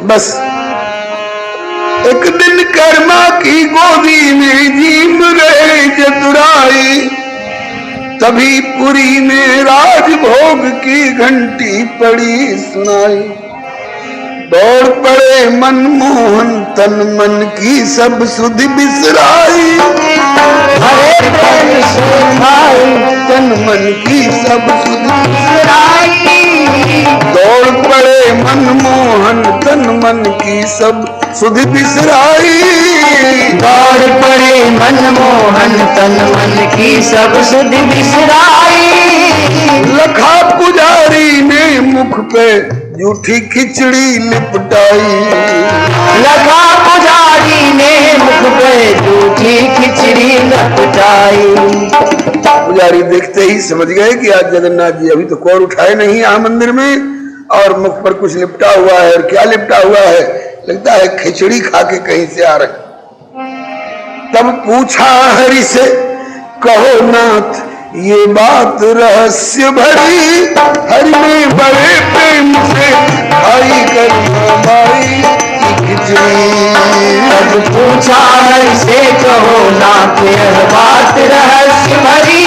बस एक दिन कर्मा की गोदी में जीम रहे चतुराई, तभी पुरी में राजभोग की घंटी पड़ी सुनाई। दौड़ पड़े मनमोहन तन मन की सब सुधि बिसराई। तन मन की सब सुधि बिसराई। दौड़ पड़े मनमोहन तन मन की सब सुधि बिसराई। दौड़ पड़े मनमोहन तन मन की सब सुधि बिसराई। लखा पुजारी ने मुख पे जूठी खिचड़ी लिपटाई। लखा पुजारी ने मुख पे जूठी खिचड़ी लिपटाई। पुजारी देखते ही समझ गए कि आज जगन्नाथ जी अभी तो कौर उठाए नहीं यहाँ मंदिर में, और मुख पर कुछ लिपटा हुआ है। और क्या लिपटा हुआ है? लगता है खिचड़ी खा के कहीं से आ रहे। तब पूछा हरि से, कहो नाथ ये बात रहस्य भरी, हरि ने बड़े प्रेम से खाई कर माई की खिचड़ी। तब पूछा हरि से, कहो नाथ यह बात रहस्य भरी,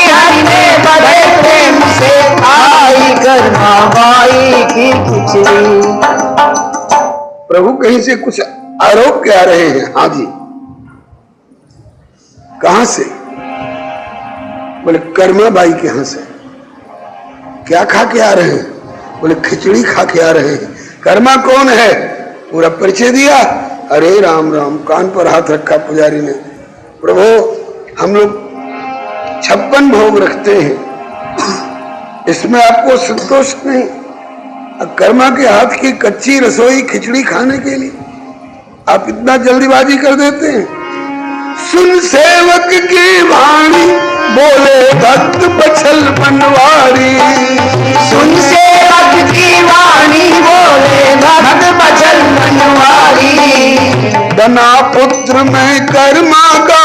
हरि ने बड़े प्रेम से खाई कर माई की खिचड़ी। प्रभु कहीं से कुछ आरोप के आ रहे हैं। हाँ जी, कहां से? बोले कर्मा बाई के यहां से। क्या खा के आ रहे हैं? बोले खिचड़ी खा के आ रहे हैं। कर्मा कौन है? पूरा परिचय दिया। अरे राम राम, कान पर हाथ रखा पुजारी ने। प्रभु हम लोग 56 भोग रखते हैं, इसमें आपको संतोष नहीं? कर्मा के हाथ की कच्ची रसोई खिचड़ी खाने के लिए आप इतना जल्दीबाजी कर देते हैं। सुन सेवक की वाणी, बोले भक्त बछल बनवारी। सुन सेवक की वाणी, बोले भक्त बछल बनवारी। बना पुत्र में कर्मा का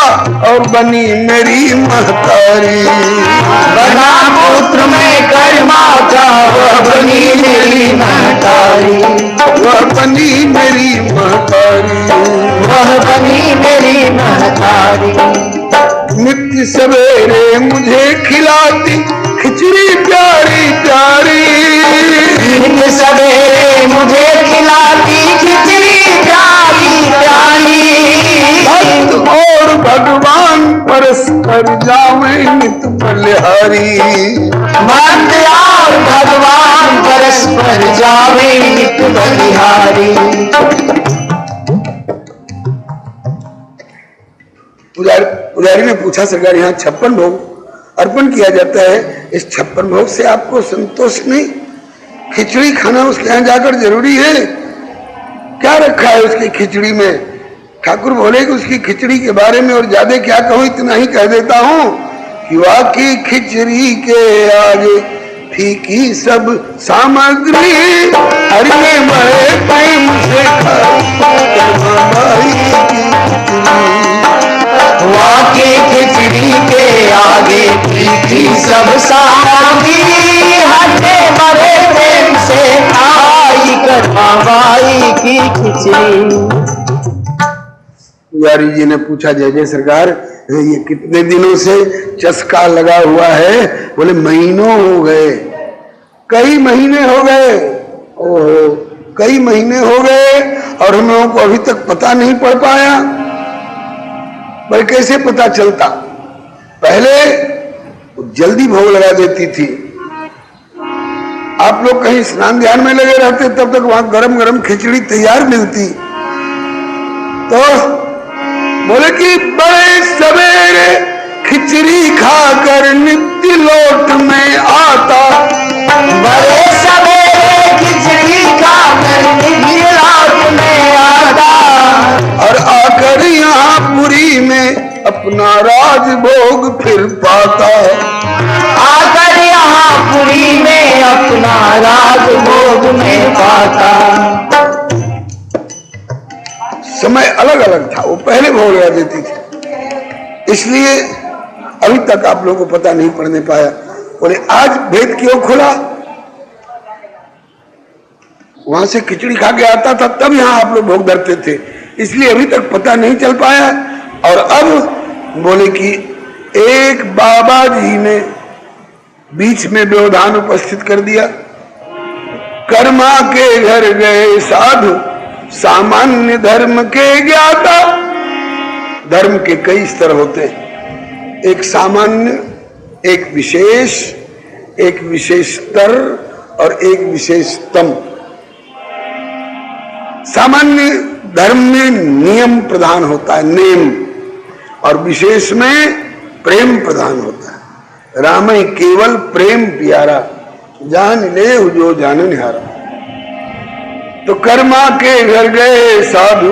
और बनी मेरी महतारी। बना पुत्र में कर्मा का, वह बनी मेरी महतारी। वह बनी मेरी महतारी। वह बनी मेरी महतारी। नित्य सवेरे मुझे खिलाती खिचड़ी प्यारी प्यारी। नित्य सवेरे मुझे खिलाती खिचड़ी प्यारी प्यारी। भक्त और भगवान परस्पर जावे नित बलिहारी। भक्त और भगवान परस्पर जावे नित बलिहारी। पुजारी ने पूछा, सरकार यहाँ 56 भोग अर्पण किया जाता है, इस 56 भोग से आपको संतोष नहीं? खिचड़ी खाना उसके यहाँ जाकर जरूरी है? क्या रखा है उसकी खिचड़ी में? ठाकुर बोले कि उसकी खिचड़ी के बारे में और ज्यादा क्या कहूं, इतना ही कह देता हूं कि वाकई खिचड़ी के आगे फीकी सब सामग्री। हरि ने बड़े प्रेम से वाकई खिचड़ी के आगे फीकी सब सामग्री। हटे बड़े प्रेम से खाई कर्मा बाई की खिचड़ी। पुजारी जी ने पूछा, जय जय सरकार, ये कितने दिनों से चस्का लगा हुआ है? बोले महीनों हो गए, कई महीने हो गए। ओहो, कई महीने हो गए और हम लोगों को अभी तक पता नहीं पड़ पाया। पर कैसे पता चलता? पहले जल्दी भोग लगा देती थी। आप लोग कहीं स्नान ध्यान में लगे रहते, तब तक वहां गरम गरम खिचड़ी तैयार मिलती। तो बोले कि बड़े सवेरे खिचड़ी खाकर नित्य लौट में आता। बड़े सवेरे खिचड़ी खाकर नित्य लौट में आता। और आकर यहाँ पुरी में अपना राजभोग फिर पाता। आकर यहाँ पुरी में अपना राजभोग में पाता। समय अलग अलग था, वो पहले भोग लगा देती थी, इसलिए अभी तक आप लोगों को पता नहीं पड़ने पाया। बोले आज भेद क्यों खुला? वहां से खिचड़ी खा के आता था, तब यहाँ आप लोग भोग धरते थे, इसलिए अभी तक पता नहीं चल पाया। और अब बोले कि एक बाबा जी ने बीच में व्यवधान उपस्थित कर दिया। कर्मा के घर गए साधु, सामान्य धर्म के ज्ञाता। धर्म के कई स्तर होते हैं, एक सामान्य, एक विशेष, एक विशेषतर और एक विशेषतम। सामान्य धर्म में नियम प्रधान होता है, नेम, और विशेष में प्रेम प्रधान होता है। राम ही केवल प्रेम प्यारा, जान ले जो जान निहारा। तो कर्मा के घर गए साधु,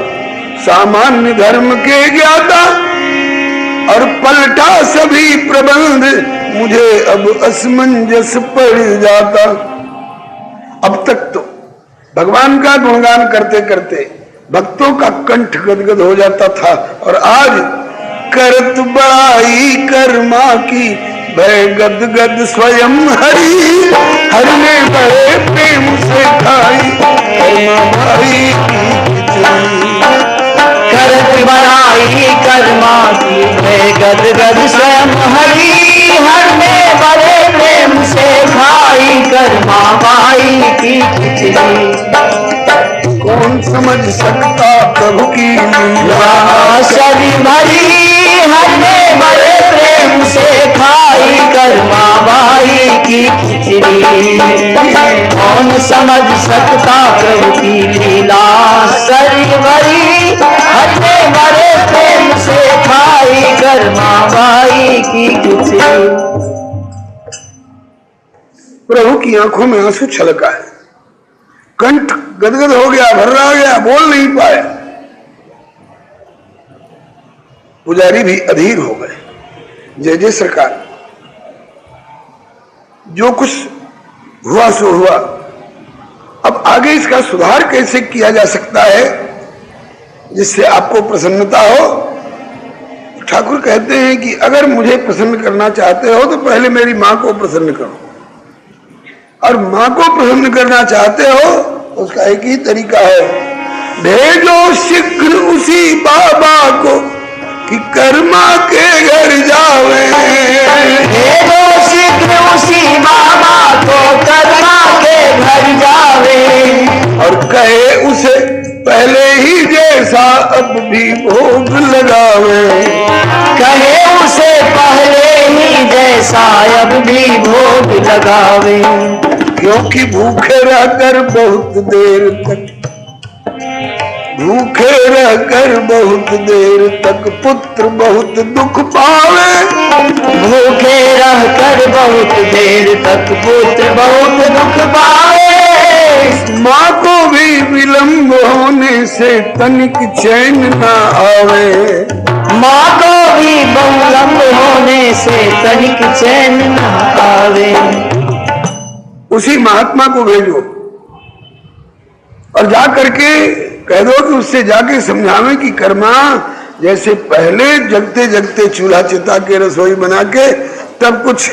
सामान्य धर्म के ज्ञाता, और पलटा सभी प्रबंध, मुझे अब असमंजस पड़ जाता। अब तक तो भगवान का गुणगान करते करते भक्तों का कंठ गदगद हो जाता था, और आज करत बड़ाई कर्मा की भय गदगद स्वयं हरि। हरि ने बड़े प्रेम से खाई कर्मा बाई की खिचड़ी। करत बड़ाई कर्मा की भय गदगद स्वयं हरि। हर ने बड़े प्रेम से खाई कर्मा बाई की खिचड़ी। कौन समझ सकता प्रभु की लीला सभी भरी। हर ने बड़े प्रेम से खाई कर्मा बाई की खिचड़ी। कौन समझ सकता प्रभु की लीला सरी भरी। भाई की कुछ। प्रभु की आंखों में आंसू छलका है, कंठ गदगद हो गया, भर्रा गया, बोल नहीं पाया। पुजारी भी अधीर हो गए। जय जय सरकार, जो कुछ हुआ सो हुआ, अब आगे इसका सुधार कैसे किया जा सकता है जिससे आपको प्रसन्नता हो। ठाकुर कहते हैं कि अगर मुझे प्रसन्न करना चाहते हो तो पहले मेरी मां को प्रसन्न करो, और मां को प्रसन्न करना चाहते हो तो उसका एक ही तरीका है, भेजो शीघ्र उसी बाबा को कि कर्मा के घर जावे। भेजो शीघ्र उसी बाबा को कर्मा के घर जावे, और कहे उसे पहले ही जैसा अब भी भोग लगावे। कहे उसे पहले ही जैसा अब भी भोग लगावे। क्योंकि भूखे रहकर बहुत देर तक, भूखे रहकर बहुत देर तक पुत्र बहुत दुख पावे। भूखे रहकर बहुत देर तक पुत्र बहुत दुख पावे। माँ को भी विलम्ब होने से तनिक चैन न आवे। माँ को भी विलम्ब होने से तनिक चैन न आवे। उसी महात्मा को भेजो और जा करके कह दो कि उससे जाके समझावे कि कर्मा जैसे पहले जगते जगते चूल्हा चिता के रसोई बना के तब कुछ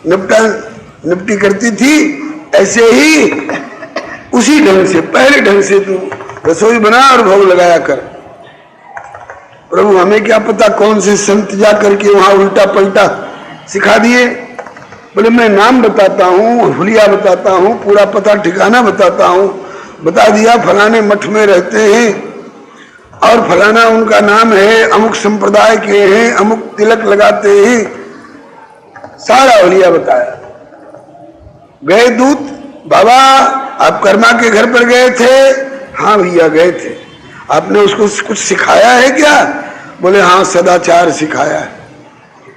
निपटी करती थी, ऐसे ही उसी ढंग से पहले ढंग से तू रसोई बना और भोग लगाया कर। प्रभु हमें क्या पता कौन से संत जा करके वहां उल्टा पलटा सिखा दिए। बोले मैं नाम बताता हूँ, हुलिया बताता हूँ, पूरा पता ठिकाना बताता हूँ। बता दिया फलाने मठ में रहते हैं और फलाना उनका नाम है, अमुक संप्रदाय के हैं, अमुक तिलक लगाते हैं, सारा हुलिया बताया। गए दूत, बाबा आप कर्मा के घर पर गए थे? हाँ भैया गए थे। आपने उसको कुछ सिखाया है क्या? बोले हाँ सदाचार सिखाया है।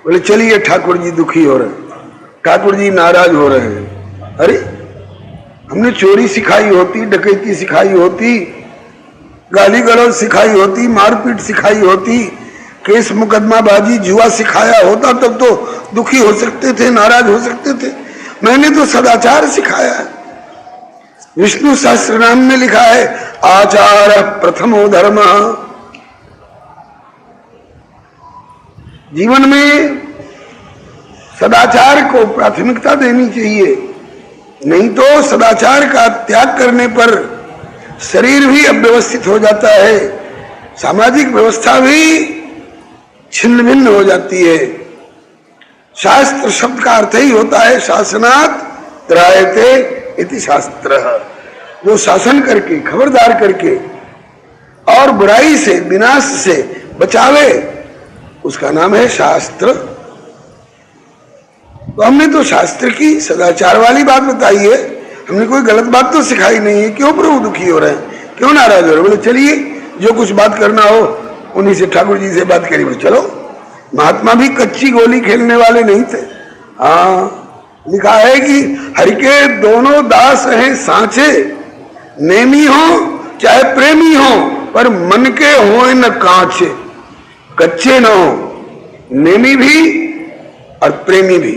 बोले चलिए ठाकुर जी दुखी हो रहे, ठाकुर जी नाराज हो रहे हैं। अरे हमने चोरी सिखाई होती, डकैती सिखाई होती, गाली गलौज सिखाई होती, मारपीट सिखाई होती, केस मुकदमाबाजी जुआ सिखाया होता तब तो दुखी हो सकते थे, नाराज हो सकते थे। मैंने तो सदाचार सिखाया है। विष्णु सहस्त्रनाम में लिखा है आचार प्रथमो धर्म। जीवन में सदाचार को प्राथमिकता देनी चाहिए, नहीं तो सदाचार का त्याग करने पर शरीर भी अव्यवस्थित हो जाता है, सामाजिक व्यवस्था भी छिन्न भिन्न हो जाती है। शास्त्र शब्द का अर्थ ही होता है शासनात् त्रायते इति शास्त्रः। जो शासन करके, खबरदार करके और बुराई से, विनाश से बचावे, उसका नाम है शास्त्र। तो हमने तो शास्त्र की सदाचार वाली बात बताई है, हमने कोई गलत बात तो सिखाई नहीं है। क्यों प्रभु दुखी हो रहे हैं, क्यों नाराज हो रहे हैं? बोले चलिए जो कुछ बात करना हो उन्हीं से, ठाकुर जी से बात करिए। चलो, महात्मा भी कच्ची गोली खेलने वाले नहीं थे। हाँ लिखा है कि हरि के दोनों दास हैं सांचे, नेमी हो चाहे प्रेमी हो, पर मन के हो न कांचे, कच्चे न हो, नेमी भी और प्रेमी भी।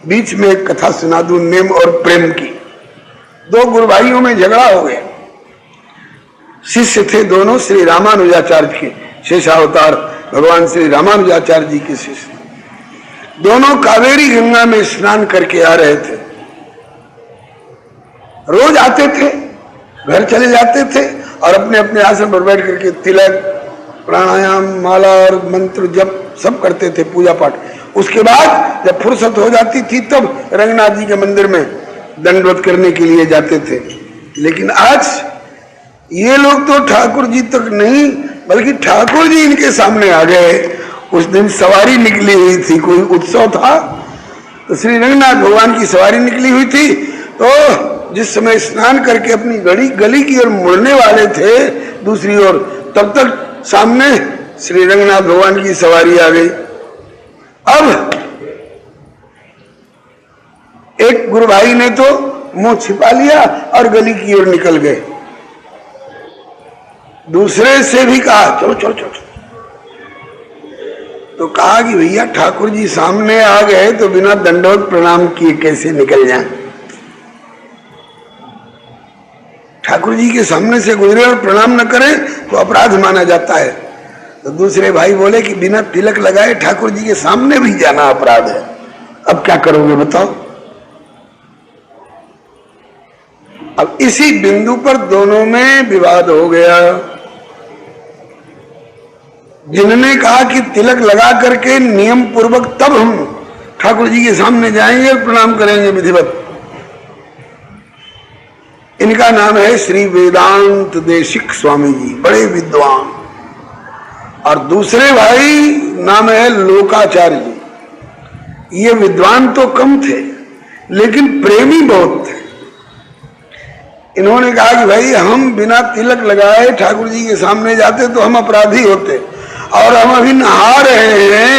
बीच में एक कथा सुना दूं नेम और प्रेम की। दो गुरु भाइयों में झगड़ा हो गया। शिष्य थे दोनों श्री रामानुजाचार्य के, शेषावतार भगवान श्री रामानुजाचार्य जी के शिष्य। दोनों कावेरी गंगा में स्नान करके आ रहे थे। रोज आते थे, घर चले जाते थे और अपने अपने आसन पर बैठ करके तिलक, प्राणायाम, माला और मंत्र जप सब करते थे, पूजा पाठ। उसके बाद जब फुर्सत हो जाती थी तब रंगनाथ जी के मंदिर में दंडवत करने के लिए जाते थे। लेकिन आज ये लोग तो ठाकुर जी तक नहीं, बल्कि ठाकुर जी इनके सामने आ गए। उस दिन सवारी निकली हुई थी, कोई उत्सव था, तो श्री रंगनाथ भगवान की सवारी निकली हुई थी। तो जिस समय स्नान करके अपनी गली की ओर मुड़ने वाले थे दूसरी ओर, तब तक सामने श्री रंगनाथ भगवान की सवारी आ गई। अब एक गुरु भाई ने तो मुंह छिपा लिया और गली की ओर निकल गए। दूसरे से भी कहा चलो चलो चलो, तो कहा कि भैया ठाकुर जी सामने आ गए तो बिना दंडवत प्रणाम किए कैसे निकल जाएं? ठाकुर जी के सामने से गुजरे और प्रणाम न करें तो अपराध माना जाता है। तो दूसरे भाई बोले कि बिना तिलक लगाए ठाकुर जी के सामने भी जाना अपराध है, अब क्या करोगे बताओ? अब इसी बिंदु पर दोनों में विवाद हो गया। जिन्होंने कहा कि तिलक लगा करके नियम पूर्वक तब हम ठाकुर जी के सामने जाएंगे और प्रणाम करेंगे विधिवत, इनका नाम है श्री वेदांत देशिक स्वामी जी, बड़े विद्वान। और दूसरे भाई नाम है लोकाचार्य जी। ये विद्वान तो कम थे लेकिन प्रेमी बहुत थे। इन्होंने कहा कि भाई हम बिना तिलक लगाए ठाकुर जी के सामने जाते तो हम अपराधी होते, और हम अभी नहा रहे हैं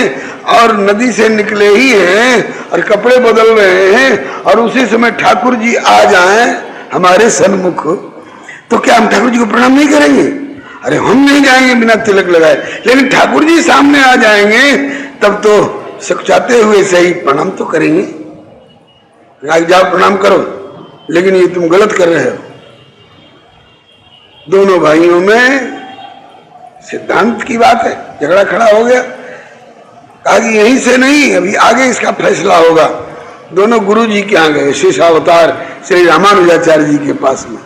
और नदी से निकले ही हैं और कपड़े बदल रहे हैं और उसी समय ठाकुर जी आ जाएं हमारे सन्मुख, तो क्या हम ठाकुर जी को प्रणाम नहीं करेंगे? अरे हम नहीं जाएंगे बिना तिलक लगाए, लेकिन ठाकुर जी सामने आ जाएंगे तब तो सकुचाते हुए सही प्रणाम तो करेंगे। जाओ प्रणाम करो, लेकिन ये तुम गलत कर रहे हो। दोनों भाइयों में सिद्धांत की बात है, झगड़ा खड़ा हो गया। कहा कि यहीं से नहीं, अभी आगे इसका फैसला होगा। दोनों गुरु जी के यहाँ गए, शेषावतार श्री रामानुजाचार्य जी के पास में,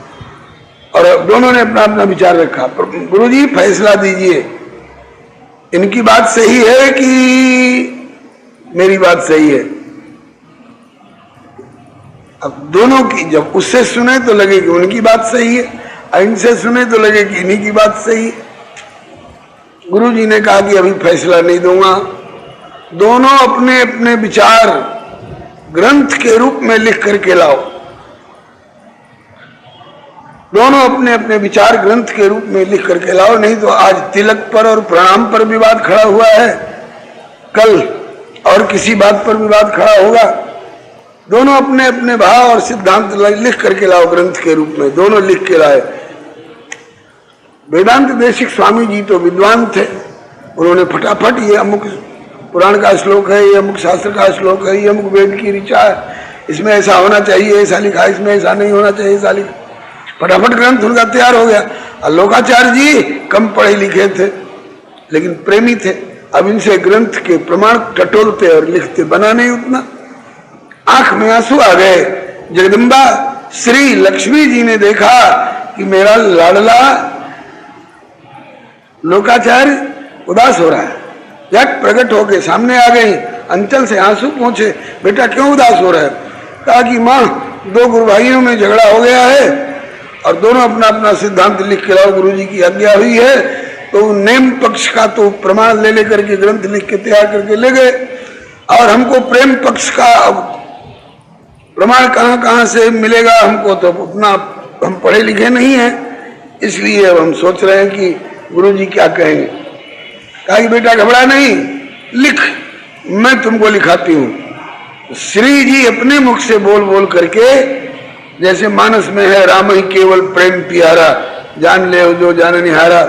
और दोनों ने अपना अपना विचार रखा। गुरु जी फैसला दीजिए, इनकी बात सही है कि मेरी बात सही है? अब दोनों की जब उससे सुने तो लगे कि उनकी बात सही है, इनसे सुने तो लगे कि इन्हीं की बात सही है। गुरु जी ने कहा कि अभी फैसला नहीं दूंगा, दोनों अपने अपने विचार ग्रंथ के रूप में लिख करके लाओ। दोनों अपने अपने विचार ग्रंथ के रूप में लिख करके लाओ, नहीं तो आज तिलक पर और प्रणाम पर विवाद खड़ा हुआ है, कल और किसी बात पर विवाद खड़ा होगा। दोनों अपने अपने भाव और सिद्धांत लिख करके लाओ ग्रंथ के रूप में। दोनों लिख के लाए। वेदांत देशिक स्वामी जी तो विद्वान थे, उन्होंने फटाफट ये अमुक पुराण का श्लोक है, ये अमुक शास्त्र का श्लोक है, ये अमुक वेद की ऋचा है, इसमें ऐसा होना चाहिए, ऐसा लिखा, इसमें ऐसा नहीं होना चाहिए, ऐसा लिखा। फटाफट ग्रंथ उनका तैयार हो गया। और लोकाचार्य जी कम पढ़े लिखे थे लेकिन प्रेमी थे। अब इनसे ग्रंथ के प्रमाण टटोलते और लिखते, बना नहीं उतना। आंख में आंसू आ गए। जगदम्बा श्री लक्ष्मी जी ने देखा कि मेरा लाडला लोकाचार्य उदास हो रहा है, झट प्रकट होके सामने आ गई, अंचल से आंसू पहुंचे। बेटा क्यों उदास हो रहा है? कहा कि माँ, दो गुरु भाइयों में झगड़ा हो गया है और दोनों अपना अपना सिद्धांत लिख के लाओ, गुरु जी की आज्ञा हुई है। तो नेम पक्ष का तो प्रमाण ले लेकर के ग्रंथ लिख के तैयार करके ले गए, और हमको प्रेम पक्ष का प्रमाण कहाँ कहाँ से मिलेगा? हमको तो उतना हम पढ़े लिखे नहीं हैं, इसलिए अब हम सोच रहे हैं कि गुरु जी क्या कहेंगे। कहा कि बेटा घबरा नहीं, लिख, मैं तुमको लिखाती हूं। श्री जी अपने मुख से बोल बोल करके, जैसे मानस में है राम ही केवल प्रेम प्यारा, जान ले जो जान निहारा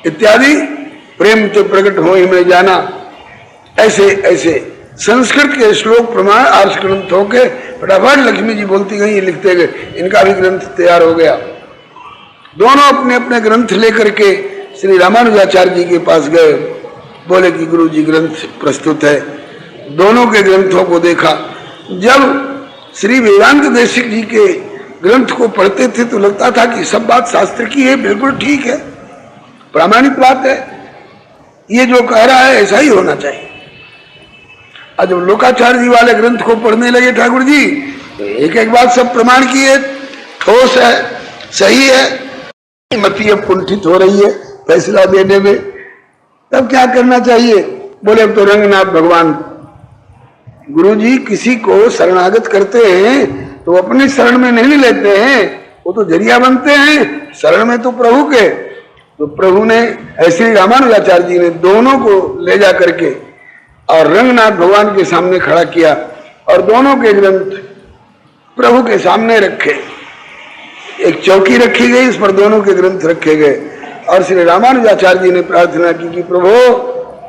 इत्यादि, प्रेम तो प्रकट हो ही में जाना, ऐसे ऐसे संस्कृत के श्लोक प्रमाण आर्ष ग्रंथों के फटाफट लक्ष्मी जी बोलती गई, लिखते गए। इनका भी ग्रंथ तैयार हो गया। दोनों अपने अपने ग्रंथ लेकर के श्री रामानुजाचार्य जी के पास गए, बोले कि गुरु जी ग्रंथ प्रस्तुत है। दोनों के ग्रंथों को देखा। जब श्री वेदांत देशिक जी के ग्रंथ को पढ़ते थे तो लगता था कि सब बात शास्त्र की है, बिल्कुल ठीक है, प्रामाणिक बात है, ये जो कह रहा है ऐसा ही होना चाहिए। और जब लोकाचार्य जी वाले ग्रंथ को पढ़ने लगे ठाकुर जी, तो एक एक बात सब प्रमाण की है, ठोस है, सही है, मति अब कुंठित हो रही है फैसला देने में, तब क्या करना चाहिए? बोले अब तो रंगनाथ भगवान गुरु जी किसी को शरणागत करते हैं तो अपनी शरण में नहीं लेते हैं, वो तो जरिया बनते हैं, शरण में तो प्रभु के। तो प्रभु ने ऐसे रामानुजाचार्य जी ने दोनों को ले जा करके और रंगनाथ भगवान के सामने खड़ा किया और दोनों के ग्रंथ प्रभु के सामने रखे। एक चौकी रखी गई, उस पर दोनों के ग्रंथ रखे गए और श्री रामानुजाचार्य जी ने प्रार्थना की कि प्रभु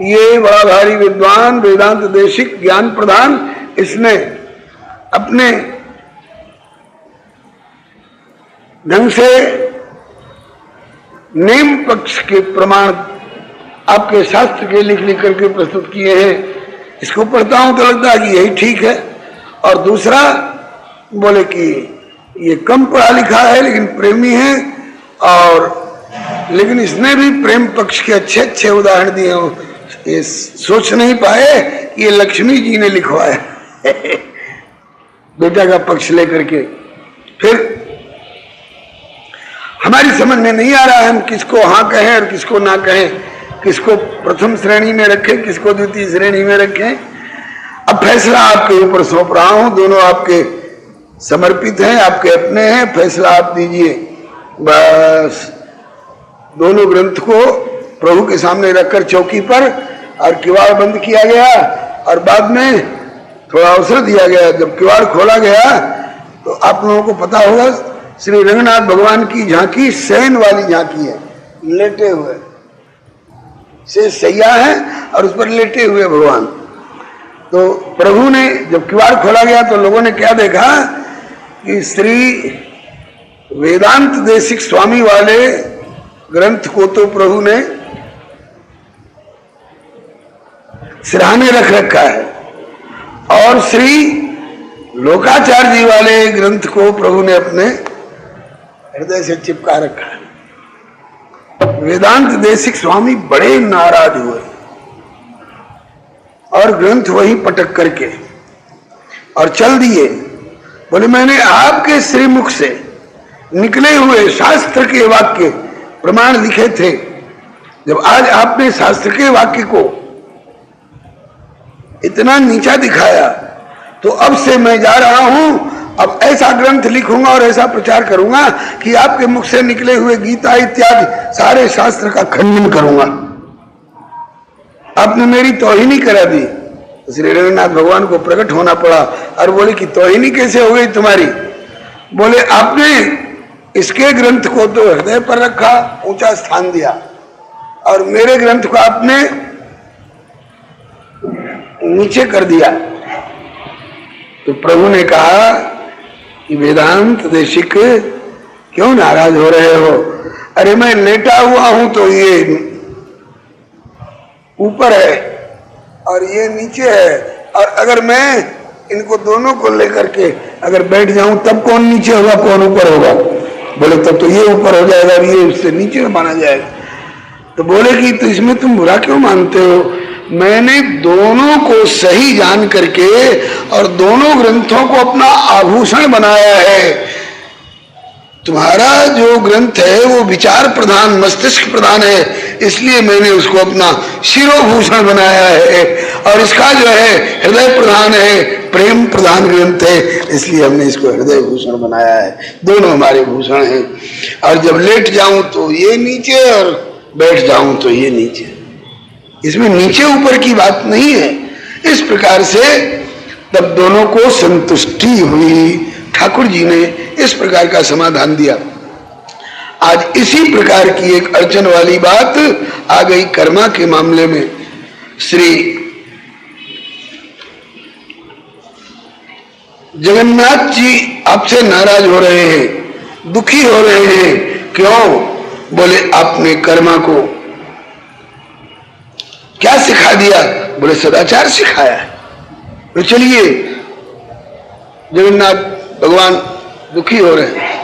ये बड़ा भारी विद्वान वेदांत देशिक ज्ञान प्रधान, इसने अपने ढंग से नेम पक्ष के प्रमाण आपके शास्त्र के लिख करके प्रस्तुत किए हैं। इसको पढ़ता हूं तो लगता है कि यही ठीक है। और दूसरा बोले कि ये कम पढ़ा लिखा है लेकिन प्रेमी है, और लेकिन इसने भी प्रेम पक्ष के अच्छे अच्छे उदाहरण दिए हो। ये सोच नहीं पाए कि ये लक्ष्मी जी ने लिखवाया बेटा का पक्ष लेकर के। फिर हमारी समझ में नहीं आ रहा है हम किसको हाँ कहें और किसको ना कहें, किसको प्रथम श्रेणी में रखें, किसको द्वितीय श्रेणी में रखें। अब फैसला आपके ऊपर सौंप रहा हूं, दोनों आपके समर्पित हैं, आपके अपने हैं, फैसला आप दीजिए। बस दोनों ग्रंथ को प्रभु के सामने रखकर चौकी पर और किवाड़ बंद किया गया और बाद में थोड़ा अवसर दिया गया। जब किवाड़ खोला गया तो आप लोगों को पता होगा श्री रंगनाथ भगवान की झांकी शयन वाली झांकी है, लेटे हुए से सैया है और उस पर लेटे हुए भगवान। तो प्रभु ने जब किवाड़ खोला गया तो लोगों ने क्या देखा कि श्री वेदांत देशिक स्वामी वाले ग्रंथ को तो प्रभु ने सिरहाने रख रखा है और श्री लोकाचार्य जी वाले ग्रंथ को प्रभु ने अपने हृदय से चिपका रखा है। वेदांत देशिक स्वामी बड़े नाराज हुए और ग्रंथ वही पटक करके और चल दिए। बोले मैंने आपके श्रीमुख से निकले हुए शास्त्र के वाक्य प्रमाण लिखे थे, जब आज आपने शास्त्र के वाक्य को इतना नीचा दिखाया तो अब से मैं जा रहा हूं, अब ऐसा ग्रंथ लिखूंगा और ऐसा प्रचार करूंगा कि आपके मुख से निकले हुए गीता इत्यादि सारे शास्त्र का खंडन करूंगा। आपने मेरी तौहीनी करा दी। तो श्री रंगनाथ भगवान को प्रकट होना पड़ा और बोले कि तौहीनी कैसे हो गई तुम्हारी? बोले आपने इसके ग्रंथ को तो हृदय पर रखा, ऊंचा स्थान दिया, और मेरे ग्रंथ को आपने नीचे कर दिया। तो प्रभु ने कहा कि वेदांत देशिक क्यों नाराज हो रहे हो? अरे मैं लेटा हुआ हूं तो ये ऊपर है और ये नीचे है, और अगर मैं इनको दोनों को लेकर के अगर बैठ जाऊं तब कौन नीचे होगा कौन ऊपर होगा? बोले तब तो ये ऊपर हो जाएगा और ये उससे नीचे माना जाएगा। तो बोले कि तो इसमें तुम बुरा क्यों मानते हो? मैंने दोनों को सही जान करके और दोनों ग्रंथों को अपना आभूषण बनाया है। तुम्हारा जो ग्रंथ है वो विचार प्रधान मस्तिष्क प्रधान है, इसलिए मैंने उसको अपना शिरोभूषण बनाया है, और इसका जो है हृदय प्रधान है, प्रेम प्रधान ग्रंथ है, इसलिए हमने इसको हृदय भूषण बनाया है। दोनों हमारे भूषण हैं। और जब लेट जाऊं तो ये नीचे और बैठ जाऊं तो ये नीचे, इसमें नीचे ऊपर की बात नहीं है। इस प्रकार से तब दोनों को संतुष्टि हुई। ठाकुर जी ने इस प्रकार का समाधान दिया। आज इसी प्रकार की एक अड़चन वाली बात आ गई कर्मा के मामले में। श्री जगन्नाथ जी आपसे नाराज हो रहे हैं, दुखी हो रहे हैं। क्यों? बोले आपने कर्मा को क्या सिखा दिया? बोले सदाचार सिखाया है। तो चलिए, जगन्नाथ भगवान दुखी हो रहे हैं,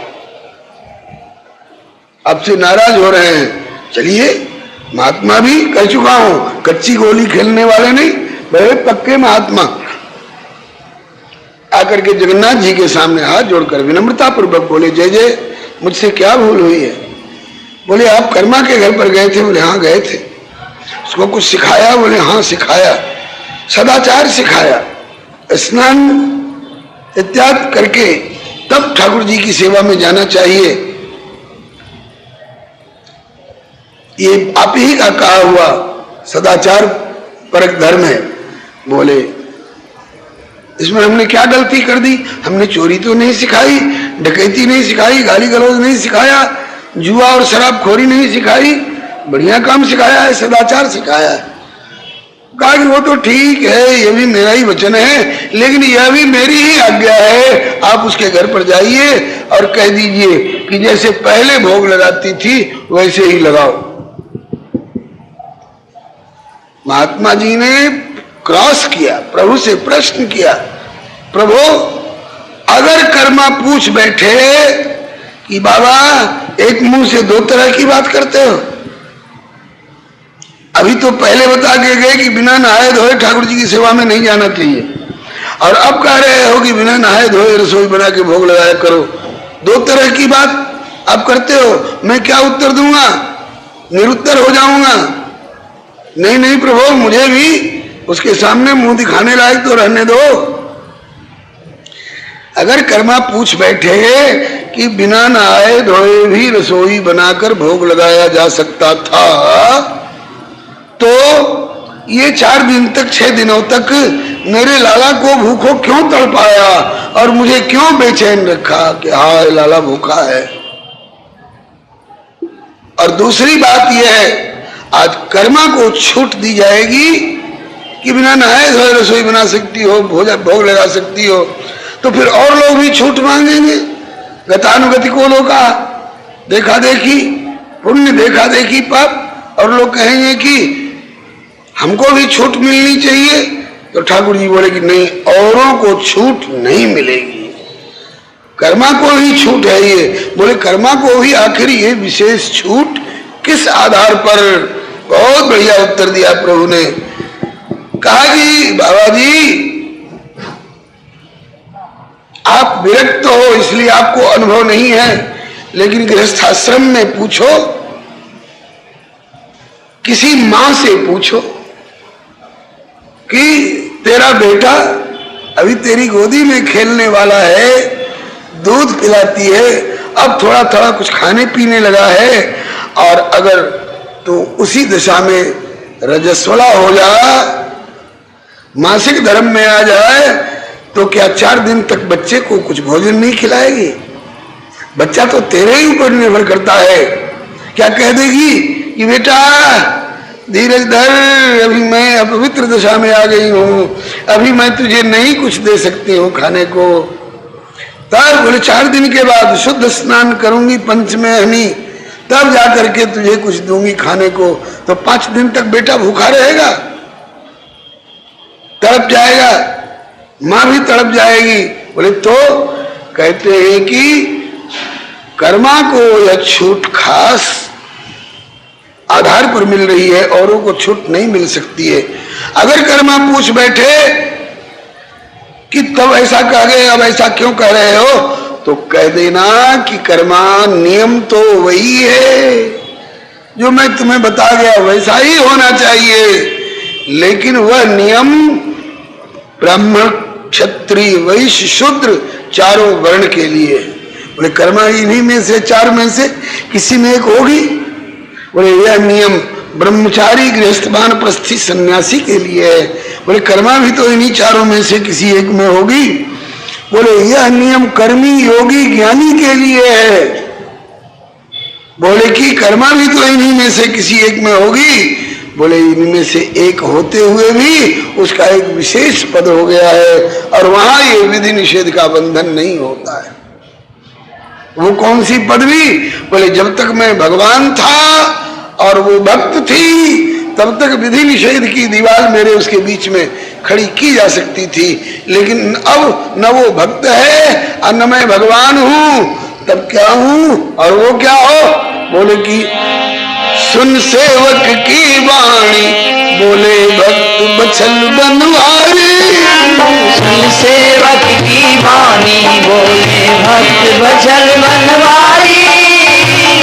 आपसे नाराज हो रहे हैं। चलिए, महात्मा भी कह चुका हूं, कच्ची गोली खेलने वाले नहीं, बड़े पक्के महात्मा। आकर के जगन्नाथ जी के सामने हाथ जोड़कर विनम्रता पूर्वक बोले, जय जय, मुझसे क्या भूल हुई है? बोले आप कर्मा के घर पर गए थे? बोले हाँ गए थे। उसको कुछ सिखाया? बोले हाँ सिखाया, सदाचार सिखाया, स्नान इत्यादि करके तब ठाकुर जी की सेवा में जाना चाहिए। ये आप ही का कहा हुआ सदाचार परक धर्म है। बोले इसमें हमने क्या गलती कर दी? हमने चोरी तो नहीं सिखाई, डकैती नहीं सिखाई, गाली गलौज नहीं सिखाया, जुआ और शराबखोरी नहीं सिखाई, बढ़िया काम सिखाया है, सदाचार सिखाया है। कहा कि वो तो ठीक है, ये भी मेरा ही वचन है, लेकिन यह भी मेरी ही आज्ञा है। आप उसके घर पर जाइए और कह दीजिए कि जैसे पहले भोग लगाती थी वैसे ही लगाओ। महात्मा जी ने क्रॉस किया, प्रभु से प्रश्न किया, प्रभु अगर कर्मा पूछ बैठे कि बाबा एक मुंह से दो तरह की बात करते हो, अभी तो पहले बता के गए कि बिना नहाए धोए ठाकुर जी की सेवा में नहीं जाना चाहिए, और अब कह रहे हो कि बिना नहाए धोए रसोई बना के भोग लगाया करो। दो तरह की बात आप करते हो, मैं क्या उत्तर दूंगा? निरुत्तर हो जाऊंगा। नहीं नहीं प्रभु, मुझे भी उसके सामने मुंह दिखाने लायक तो रहने दो। अगर कर्मा पूछ बैठे कि बिना नहाए धोए भी रसोई बनाकर भोग लगाया जा सकता था, तो ये 4 दिन तक 6 दिनों तक मेरे लाला को भूखों क्यों तड़पाया और मुझे क्यों बेचैन रखा कि हाय लाला भूखा है। और दूसरी बात यह है, आज कर्मा को छूट दी जाएगी कि बिना नहाए धोए रसोई बना सकती हो, भोग लगा सकती हो, तो फिर और लोग भी छूट मांगेंगे। गतानुगतिको लोका, देखा देखी पुण्य, देखा देखी पाप, और लोग कहेंगे कि हमको भी छूट मिलनी चाहिए। तो ठाकुर जी बोले कि नहीं, औरों को छूट नहीं मिलेगी, कर्मा को ही छूट है ये। बोले कर्मा को ही आखिर ये विशेष छूट किस आधार पर? बहुत बढ़िया उत्तर दिया प्रभु ने। कहा कि बाबा जी आप विरक्त हो इसलिए आपको अनुभव नहीं है, लेकिन गृहस्थाश्रम में पूछो, किसी मां से पूछो कि तेरा बेटा अभी तेरी गोदी में खेलने वाला है, दूध पिलाती है, अब थोड़ा थोड़ा कुछ खाने पीने लगा है, और अगर तो उसी दशा में रजस्वला हो जाए, मासिक धर्म में आ जाए, तो क्या 4 दिन तक बच्चे को कुछ भोजन नहीं खिलाएगी? बच्चा तो तेरे ही ऊपर निर्भर करता है। क्या कह देगी कि बेटा धीरज धर, अभी मैं अपवित्र दशा में आ गई हूं, अभी मैं तुझे नहीं कुछ दे सकती हूँ खाने को। तब बोले 4 दिन के बाद शुद्ध स्नान करूंगी पंचमेहनी, तब जाकर के तुझे कुछ दूंगी खाने को। तो 5 दिन तक बेटा भूखा रहेगा, तड़प जाएगा, मां भी तड़प जाएगी। बोले तो कहते हैं कि कर्मा को यह छूट खास आधार पर मिल रही है, औरों को छूट नहीं मिल सकती है। अगर कर्मा पूछ बैठे कि तब ऐसा कह गए, अब ऐसा क्यों कह रहे हो, तो कह देना कि कर्मा नियम तो वही है जो मैं तुम्हें बता गया, वैसा ही होना चाहिए, लेकिन वह नियम ब्राह्मण क्षत्रिय वैश्य शूद्र चारों वर्ण के लिए। बोले कर्मा इन्हीं में से 4 में से किसी में एक होगी? बोले यह नियम ब्रह्मचारी गृहस्थ वानप्रस्थी सन्यासी के लिए है। बोले कर्मा भी तो इन्हीं 4 में से किसी एक में होगी? बोले यह नियम कर्मी योगी ज्ञानी के लिए है। बोले कि कर्मा भी तो इन्हीं में से किसी एक में होगी? बोले इनमें से एक होते हुए भी उसका एक विशेष पद हो गया है, और वहां ये विधि निषेध का बंधन नहीं होता है। वो कौन सी पदवी? बोले जब तक मैं भगवान था और वो भक्त थी, तब तक विधि निषेध की दीवार मेरे उसके बीच में खड़ी की जा सकती थी, लेकिन अब न वो भक्त है और न मैं भगवान हूं, तब क्या हूं और वो क्या हो? बोले कि सुन सेवक की वाणी, बोले भक्त बछल बनवारी। सुन सेवक की वाणी, बोले भक्त बछल बनवारी।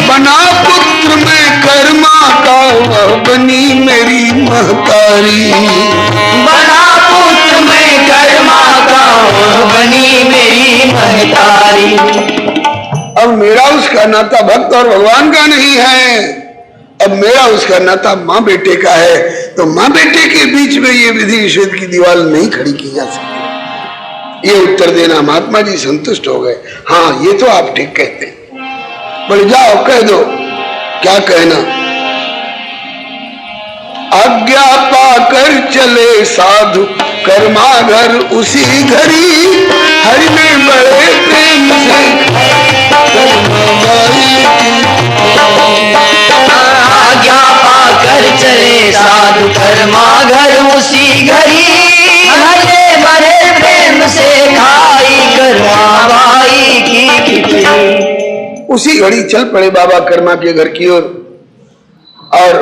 बना पुत्र में कर्मा का, वह बनी मेरी महतारी। बना पुत्र में कर्मा का, वह बनी मेरी महतारी। अब मेरा उसका नाता भक्त और भगवान का नहीं है, अब मेरा उसका नाता माँ बेटे का है, तो माँ बेटे के बीच में ये विधि निषेध की दीवार नहीं खड़ी की जा सकती। ये उत्तर देना महात्मा जी संतुष्ट हो गए। हाँ, ये तो आप ठीक कहते हैं। बोले जाओ कह दो। क्या कहना? आज्ञा पाकर चले साधु कर्मागर उसी घड़ी, हरि में बड़े प्रेम से आज्ञा पाकर चले साधु कर्मागर उसी घड़ी, हरि में बड़े प्रेम से खाई कर्माबाई की खिचड़ी। उसी घड़ी चल पड़े बाबा कर्मा के घर की ओर, और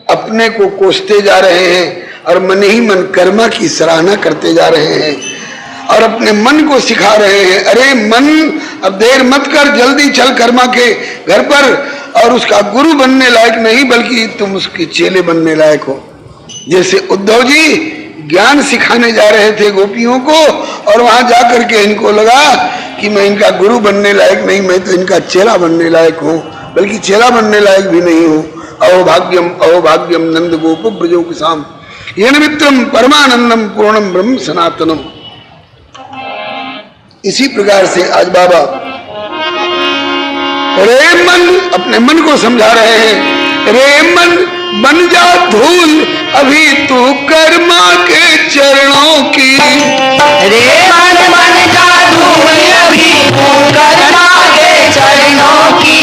अपने को कोसते जा रहे हैं और मन ही मन कर्मा की सराहना करते जा रहे हैं और अपने मन को सिखा रहे हैं, अरे मन अब देर मत कर, जल्दी चल कर्मा के घर पर, और उसका गुरु बनने लायक नहीं बल्कि तुम उसके चेले बनने लायक हो। जैसे उद्धव जी ज्ञान सिखाने जा रहे थे गोपियों को, और वहां जाकर के इनको लगा कि मैं इनका गुरु बनने लायक नहीं, मैं तो इनका चेला बनने लायक हूँ, बल्कि चेला बनने लायक भी नहीं हूँ। अहोभाग्यम अहोभाग्यम नंद गोप ब्रजो किसाम येन मित्रम परमानंदम पूर्णम ब्रह्म सनातनम। इसी प्रकार से आज बाबा रे मन, अपने मन को समझा रहे हैं, रे मन बन जा धूल अभी तू कर्मा के चरणों की, रे मन बन जा धूल अभी तू कर्मा के चरणों की,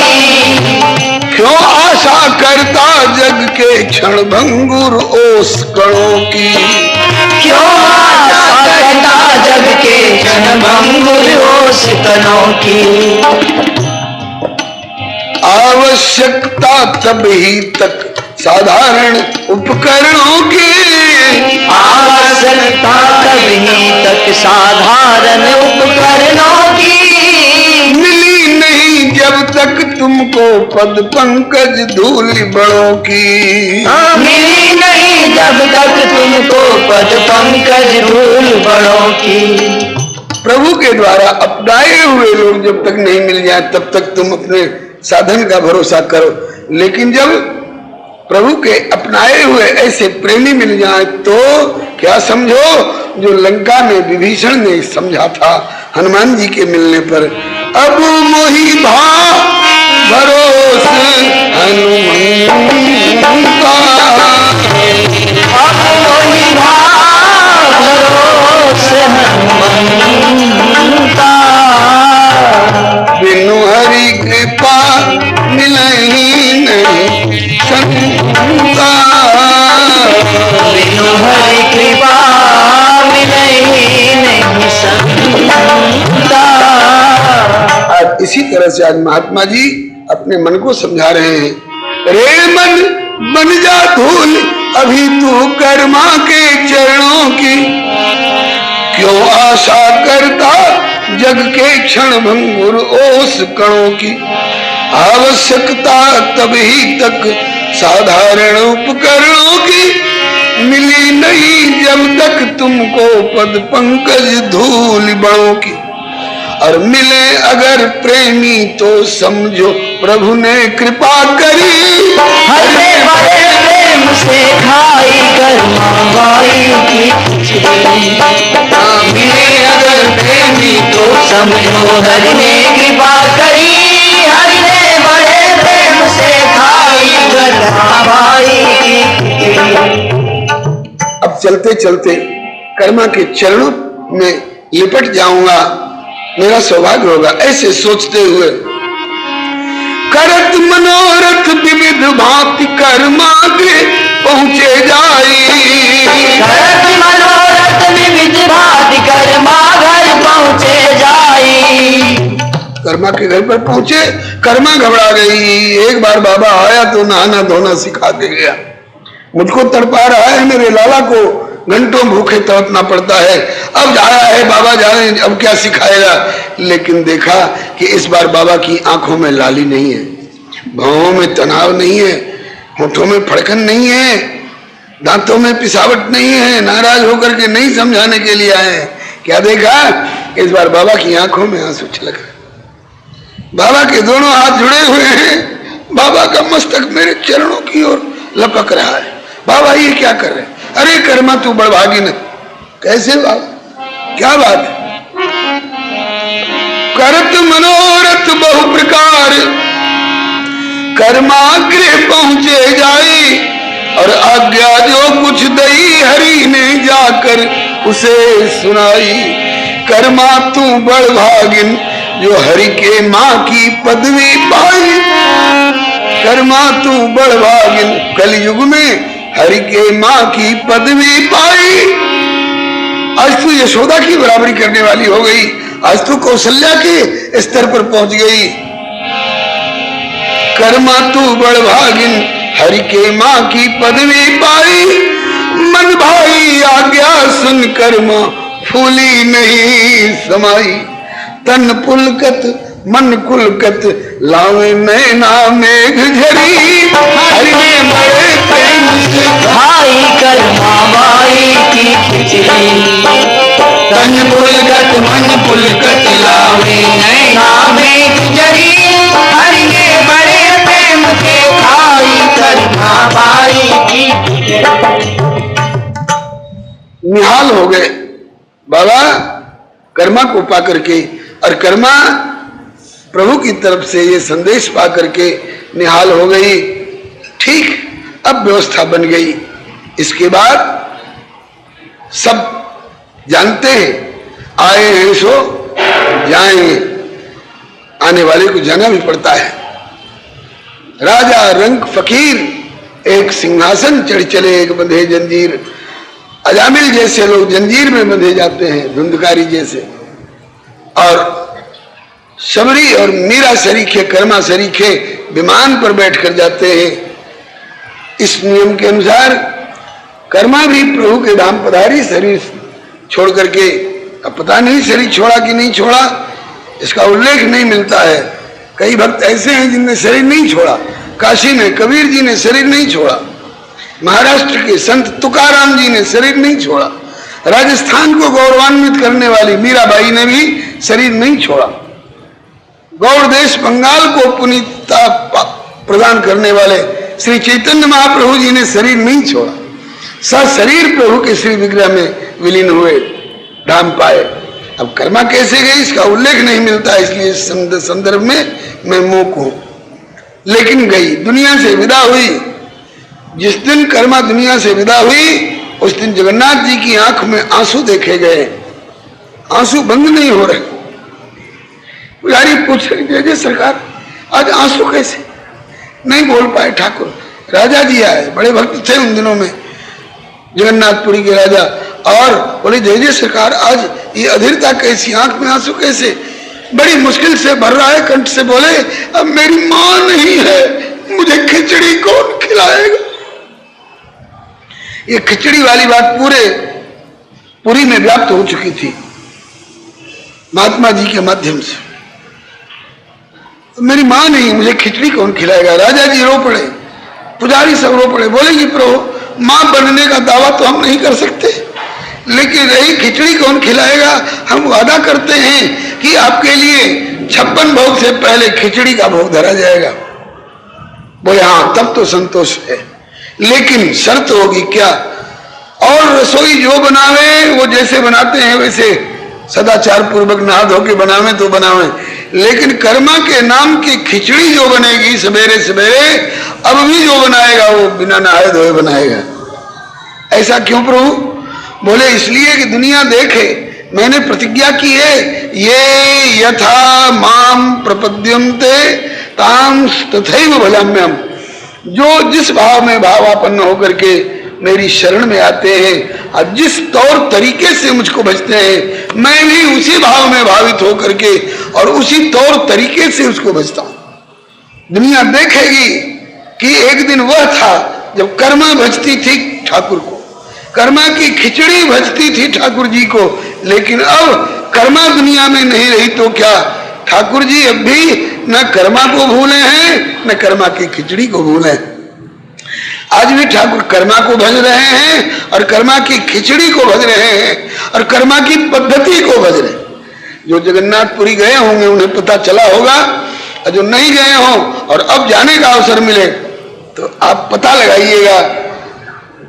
क्यों आशा करता जग के क्षण भंगुर ओस कणों की, क्यों आशा करता जग के क्षण भंगुर ओस कणों की। आवश्यकता तब ही तक साधारण उपकरणों की, आवश्यकता तभी तक साधारण उपकरणों की, मिली नहीं जब तक तुमको पद पंकज धूल बड़ों की, मिली नहीं जब तक तुमको पद पंकज धूल बड़ों की। प्रभु के द्वारा अपनाए हुए लोग जब तक नहीं मिल जाए तब तक तुम अपने साधन का भरोसा करो, लेकिन जब प्रभु के अपनाए हुए ऐसे प्रेमी मिल जाए तो क्या समझो, जो लंका में विभीषण ने समझा था हनुमान जी के मिलने पर, अब मोहि भाव भरोस हनुमंता, अब मोहि भाव भरोस हनुमंता, बिनु हरि कृपा मिलही नहीं संता, बिनु हरि कृपा मिलही नहीं संता। आज इसी तरह से आज महात्मा जी अपने मन को समझा रहे हैं, रे मन बन जा धूल अभी तू कर्मा के चरणों की, क्यों आशा करता जग के क्षण भंगुर ओस कणों की, आवश्यकता तभी तक साधारण उपकरणों की, मिली नहीं जब तक तुमको पद पंकज धूल बड़ों की, और मिले अगर प्रेमी तो समझो प्रभु ने कृपा करी, हरे बड़े प्रेम से खाई कर्माबाई की खिचड़ी, मिले अगर प्रेमी तो समझो हरि ने कृपा करी, हरि ने बड़े प्रेम से खाई कर्माबाई की खिचड़ी। अब चलते चलते कर्मा के चरणों में लिपट जाऊंगा, मेरा सौभाग्य होगा, ऐसे सोचते हुए करत मनोरथ विविध भांति कर्मा के पहुंचे जाई, करत मनोरथ विविध भांति कर्मा घर पहुंचे जाई। कर्मा के घर पर पहुंचे, कर्मा घबरा गई। एक बार बाबा आया तो नहाना धोना सिखा के गया, मुझको तड़पा रहा है, मेरे लाला को घंटों भूखे तड़पना पड़ता है, अब जा रहा है बाबा, जा रहे हैं, अब क्या सिखाएगा। लेकिन देखा कि इस बार बाबा की आंखों में लाली नहीं है, भौहों में तनाव नहीं है, होठों में फड़कन नहीं है, दांतों में पिसावट नहीं है, नाराज होकर के नहीं समझाने के लिए आए। क्या देखा, इस बार बाबा की आंखों में आंसू छलक रहे, बाबा के दोनों हाथ जुड़े हुए हैं, बाबा का मस्तक मेरे चरणों की ओर लपक रहा है। बाबा ये क्या कर रहे हैं? अरे कर्मा तू बड़भागिन। कैसे बाबा, क्या बात है? करत मनोरथ बहु प्रकार, कर्माग्रह पहुंचे जाई, और आज्ञा जो कुछ दई हरि ने जाकर उसे सुनाई। कर्मा तू बड़भागिन जो हरि के माँ की पदवी पाई। कर्मा तू बड़भागिन कलयुग में हरि के माँ की पदवी पाई। आज तू यशोदा की बराबरी करने वाली हो गई, आज तू कौशल्या के स्तर पर पहुंच गई। कर्मा तू बड़भागिन हरि के माँ की पदवी पाई। मन भाई आज्ञा सुन कर्मा फूली नहीं समाई। तन पुलकत मन कुलकत लावे नैना मेघ झरी। हरि ने बड़े प्रेम से भाई कर्मा बाई की खिचड़ी। तन पुलकत मन पुलकत लावे नैना मेघ झरी। हरि ने बड़े प्रेम से खाई कर्मा बाई की खिचड़ी। निहाल हो गए बाबा कर्मा को पा करके, और कर्मा प्रभु की तरफ से ये संदेश पा करके निहाल हो गई। ठीक, अब व्यवस्था बन गई। इसके बाद सब जानते हैं, आए हैं सो जाएंगे, आने वाले को जाना भी पड़ता है। राजा रंग फकीर एक सिंहासन चढ़ चले, एक बंधे जंजीर। अजामिल जैसे लोग जंजीर में बंधे जाते हैं, धुंधकारी जैसे, और शबरी और मीरा शरीखे, कर्मा शरीखे विमान पर बैठकर जाते हैं। इस नियम के अनुसार कर्मा भी प्रभु के धाम पधारी, शरीर छोड़ करके। अब पता नहीं शरीर छोड़ा कि नहीं छोड़ा, इसका उल्लेख नहीं मिलता है। कई भक्त ऐसे हैं जिनने शरीर नहीं छोड़ा। काशी में कबीर जी ने शरीर नहीं छोड़ा, महाराष्ट्र के संत तुकाराम जी ने शरीर नहीं छोड़ा, राजस्थान को गौरवान्वित करने वाली मीराबाई ने भी शरीर नहीं छोड़ा, गौड़ देश बंगाल को पुनीतता प्रदान करने वाले श्री चैतन्य महाप्रभु जी ने शरीर नहीं छोड़ा। सशरीर प्रभु के श्री विग्रह में विलीन हुए, धाम पाए। अब कर्मा कैसे गई इसका उल्लेख नहीं मिलता, इसलिए इस संदर्भ में मैं मूक हूं। लेकिन गई, दुनिया से विदा हुई। जिस दिन कर्मा दुनिया से विदा हुई उस दिन जगन्नाथ जी की आंख में आंसू देखे गए, आंसू बंद नहीं हो रहे। पुजारी पूछ रहे, जय सरकार आज आंसू कैसे? नहीं बोल पाए ठाकुर। राजा जी आए, बड़े भक्त थे उन दिनों में जगन्नाथपुरी के राजा, और बोले जय जय सरकार आज ये अधीरता कैसी, आंख में आंसू कैसे? बड़ी मुश्किल से भर रहा है कंठ से बोले, अब मेरी मां नहीं है, मुझे खिचड़ी कौन खिलाएगा? ये खिचड़ी वाली बात पूरे पुरी में व्याप्त हो चुकी थी महात्मा जी के माध्यम से। मेरी मां नहीं, मुझे खिचड़ी कौन खिलाएगा? राजा जी रो पड़े, पुजारी सब रो पड़े, बोले कि प्रभु मां बनने का दावा तो हम नहीं कर सकते, लेकिन रही खिचड़ी कौन खिलाएगा, हम वादा करते हैं कि आपके लिए 56 भोग से पहले खिचड़ी का भोग धरा जाएगा। बोले हाँ, तब तो संतोष है, लेकिन शर्त होगी क्या? और रसोई जो बनावे वो जैसे बनाते हैं वैसे सदाचार पूर्वक नहा धो के बनावे तो बनावे, लेकिन कर्मा के नाम की खिचड़ी जो बनेगी सवेरे सवेरे, अब भी जो बनाएगा वो बिना नहाए धोए बनाएगा। ऐसा क्यों प्रभु? बोले इसलिए कि दुनिया देखे, मैंने प्रतिज्ञा की है, ये यथा माम प्रपद्यन्ते ताम तथैव भजाम्यहम्। जो जिस भाव में भावापन्न होकर के मेरी शरण में आते हैं और जिस तौर तरीके से मुझको भजते हैं, मैं भी उसी भाव में भावित होकर के और उसी तौर तरीके से उसको भजता हूं। दुनिया देखेगी कि एक दिन वह था जब कर्मा भजती थी ठाकुर को, कर्मा की खिचड़ी भजती थी ठाकुर जी को, लेकिन अब कर्मा दुनिया में नहीं रही तो क्या ठाकुर जी अब भी न कर्मा को भूले हैं न कर्मा की खिचड़ी को भूले हैं। आज भी ठाकुर कर्मा को भज रहे हैं और कर्मा की खिचड़ी को भज रहे हैं और कर्मा की पद्धति को भज रहे हैं। जो जगन्नाथपुरी गए होंगे उन्हें पता चला होगा और जो नहीं गए हों और अब जाने का अवसर मिले तो आप पता लगाइएगा,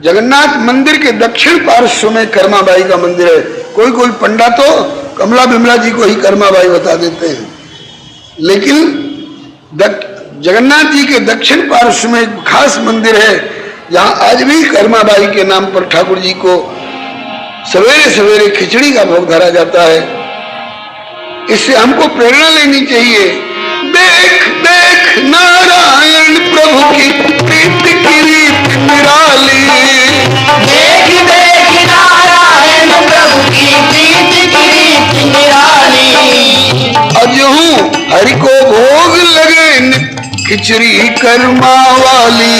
जगन्नाथ मंदिर के दक्षिण पार्श्व में कर्माबाई का मंदिर है। कोई कोई पंडा तो कमला बिमला जी को ही कर्माबाई बता देते हैं, लेकिन जगन्नाथ जी के दक्षिण पार्श्व में एक खास मंदिर है जहां आज भी कर्माबाई के नाम पर ठाकुर जी को सवेरे सवेरे खिचड़ी का भोग धरा जाता है। इससे हमको प्रेरणा लेनी चाहिए। देख देख नारायण प्रभु की प्रीति की रीत निराली, देख देख नारायण प्रभु की प्रीति की रीत निराली। अजहूं हरि को भोग लगे नित खिचड़ी कर्मा वाली,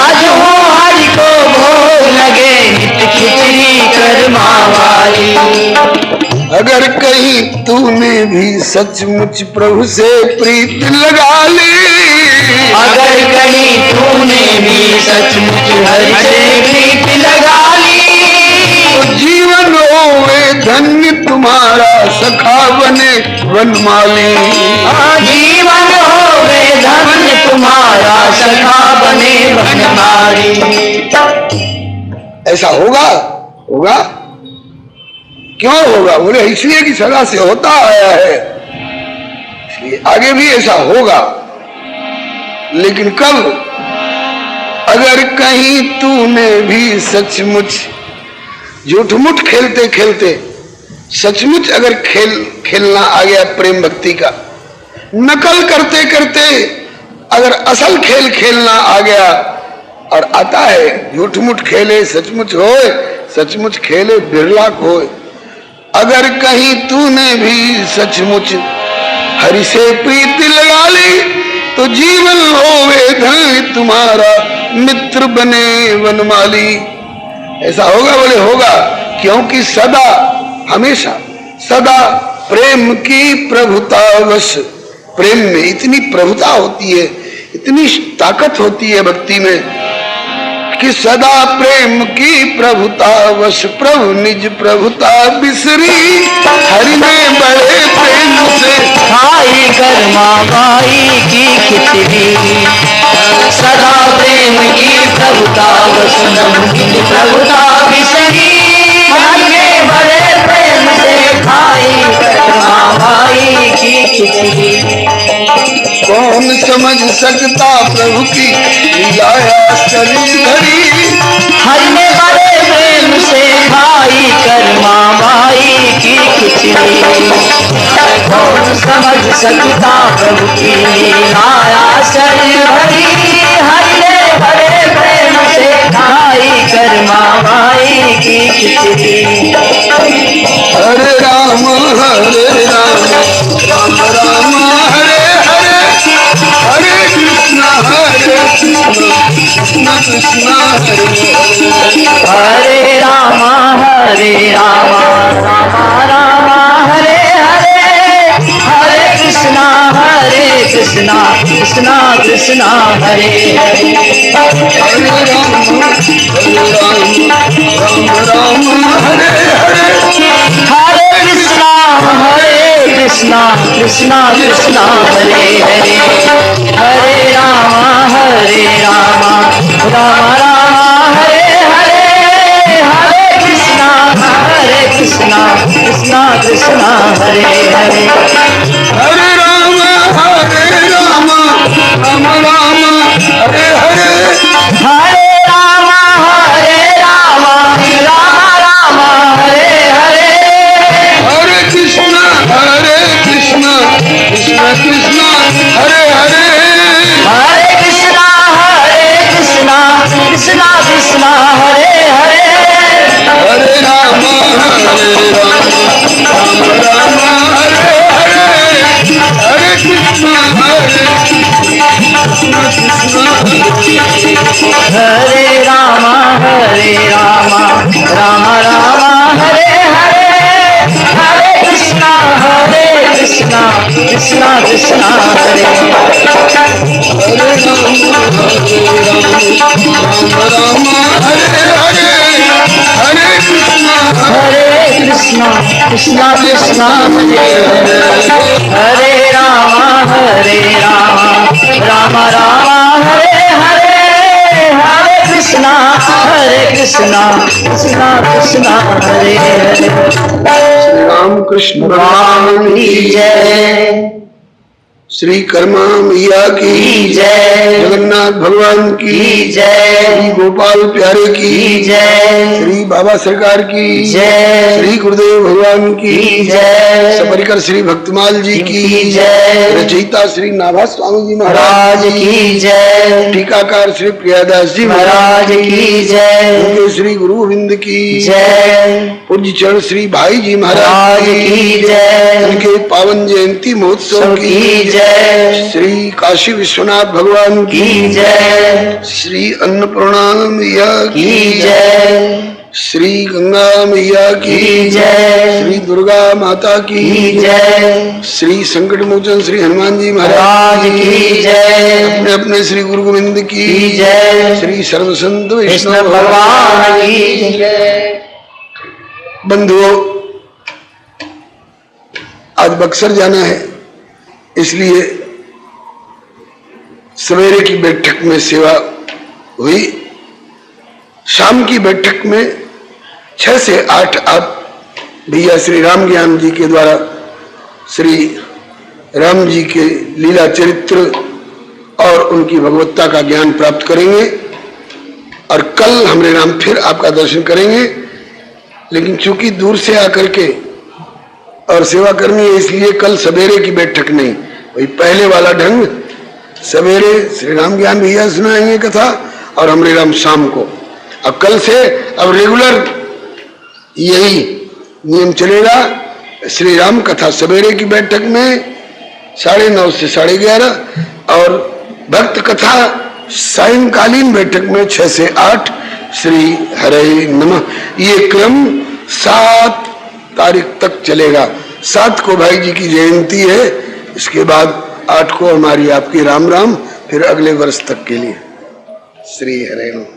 अजहूं हरि को भोग लगे नित खिचड़ी कर्मा वाली। अगर कहीं तूने भी सचमुच प्रभु से प्रीत लगा ली, अगर कहीं तूने भी सचमुच हरि से प्रीत लगा ली, तो जीवन होवे धन्य तुम्हारा सखा बने वनमाली, जीवन होवे धन्य तुम्हारा सखा बने वनमाली। ऐसा होगा? होगा क्यों होगा? बोले इसलिए कि सदा से होता आया है, इसलिए आगे भी ऐसा होगा। लेकिन कब? अगर कहीं तूने भी सचमुच, झूठमुठ खेलते खेलते सचमुच अगर खेलना आ गया प्रेम भक्ति का, नकल करते करते अगर असल खेल खेलना आ गया, और आता है झूठमुठ खेले सचमुच होए, सचमुच खेले बिरला होए। अगर कहीं तूने भी सचमुच हरि से प्रीति लगा ली, तो जीवन होवे धन्य तुम्हारा मित्र बने वनमाली। ऐसा होगा? बोले होगा, क्योंकि सदा हमेशा सदा प्रेम की प्रभुता वश, प्रेम में इतनी प्रभुता होती है, इतनी ताकत होती है भक्ति में कि सदा प्रेम की प्रभुता वश प्रभु निज प्रभुता बिसरी, हरि में बड़े प्रेम से खाई कर्माबाई की खिचड़ी। सदा प्रेम की प्रभुता वश निज प्रभुता बिसरी, हरि में बड़े प्रेम से खाई कर्माबाई की खिचड़ी। कौन समझ सकता प्रभु की लीला चली धरी, हरि ने बड़े प्रेम से खाई कर्माबाई की खिचड़ी। कौन समझ सकता प्रभु की लीला आश्चर्य भरी, हरि ने बड़े प्रेम से खाई कर्माबाई की खिचड़ी। हरे राम राम राम हरे हरे, हरे कृष्णा कृष्ण कृष्ण हरे हरे राम राम राम हरे हरे, हरे कृष्णा कृष्णा कृष्णा हरे हरे। हरे राम राम हरे हरे, हरे कृष्णा कृष्णा कृष्णा हरे हरे। हरे राम राम राम हरे हरे, हरे कृष्णा कृष्णा कृष्णा हरे हरे। हरे राम राम राम हरे हरे, हरे राम राम हरे हरे। हरे कृष्ण कृष्ण कृष्ण हरे हरे, हरे कृष्णा कृष्णा कृष्णा हरे हरे। हरे राम राम हरे हरे, हरे कृष्ण कृष्ण कृष्ण हरे राम राम राम हरे हरे, हरे कृष्णा कृष्णा कृष्णा हरे। हरे राम हरे हरे, हरे कृष्ण कृष्णा कृष्णा हरे हरे। हरे राम हरे राम राम राम हरे हरे हरे कृष्णा कृष्णा कृष्णा हरे हरे। श्री राम कृष्ण भगवान की जय। श्री कर्मा मैया की जय। जगन्नाथ भगवान की जय। श्री गोपाल प्यारे की जय। श्री बाबा सरकार की जय। श्री गुरुदेव भगवान की जय। सपरिकर श्री भक्तमाल जी की जय। रचयिता श्री नाभा स्वामी जी महाराज की जय। टीकाकार श्री प्रियादास जी महाराज की जय। उनके श्री गुरु गोविंद की जय। पूज्य चरण श्री भाई जी महाराज की जय। उनके पावन जयंती महोत्सव की जय। श्री काशी विश्वनाथ भगवान की जय। श्री अन्नपूर्णा मैया की जय। श्री गंगा मैया की जय। श्री दुर्गा माता की जय। श्री संकट मोचन श्री हनुमान जी महाराज की जय। अपने अपने श्री गुरु गोविंद की जय। श्री सर्व संत विष्णु भगवान की जय। बंधुओं, आज बक्सर जाना है, इसलिए सवेरे की बैठक में सेवा हुई। शाम की बैठक में 6 से 8 आप भैया श्री राम ज्ञान जी के द्वारा श्री राम जी के लीला चरित्र और उनकी भगवत्ता का ज्ञान प्राप्त करेंगे और कल हमरे राम फिर आपका दर्शन करेंगे। लेकिन चूंकि दूर से आकर के और सेवा करनी है, इसलिए कल सवेरे की बैठक नहीं, वही पहले वाला ढंग सवेरे श्री राम ज्ञान भैया सुनाएंगे कथा और हमरे राम शाम को। अब कल से अब रेगुलर यही नियम चलेगा। श्री राम कथा सवेरे की बैठक में 9:30 से 11:30 और भक्त कथा सायंकालीन बैठक में 6 से 8। श्री हरे नमः। ये क्रम 7 तारीख तक चलेगा। 7 को भाई जी की जयंती है, इसके बाद 8 को हमारी आपकी राम राम, फिर अगले वर्ष तक के लिए। श्री हरे नमः।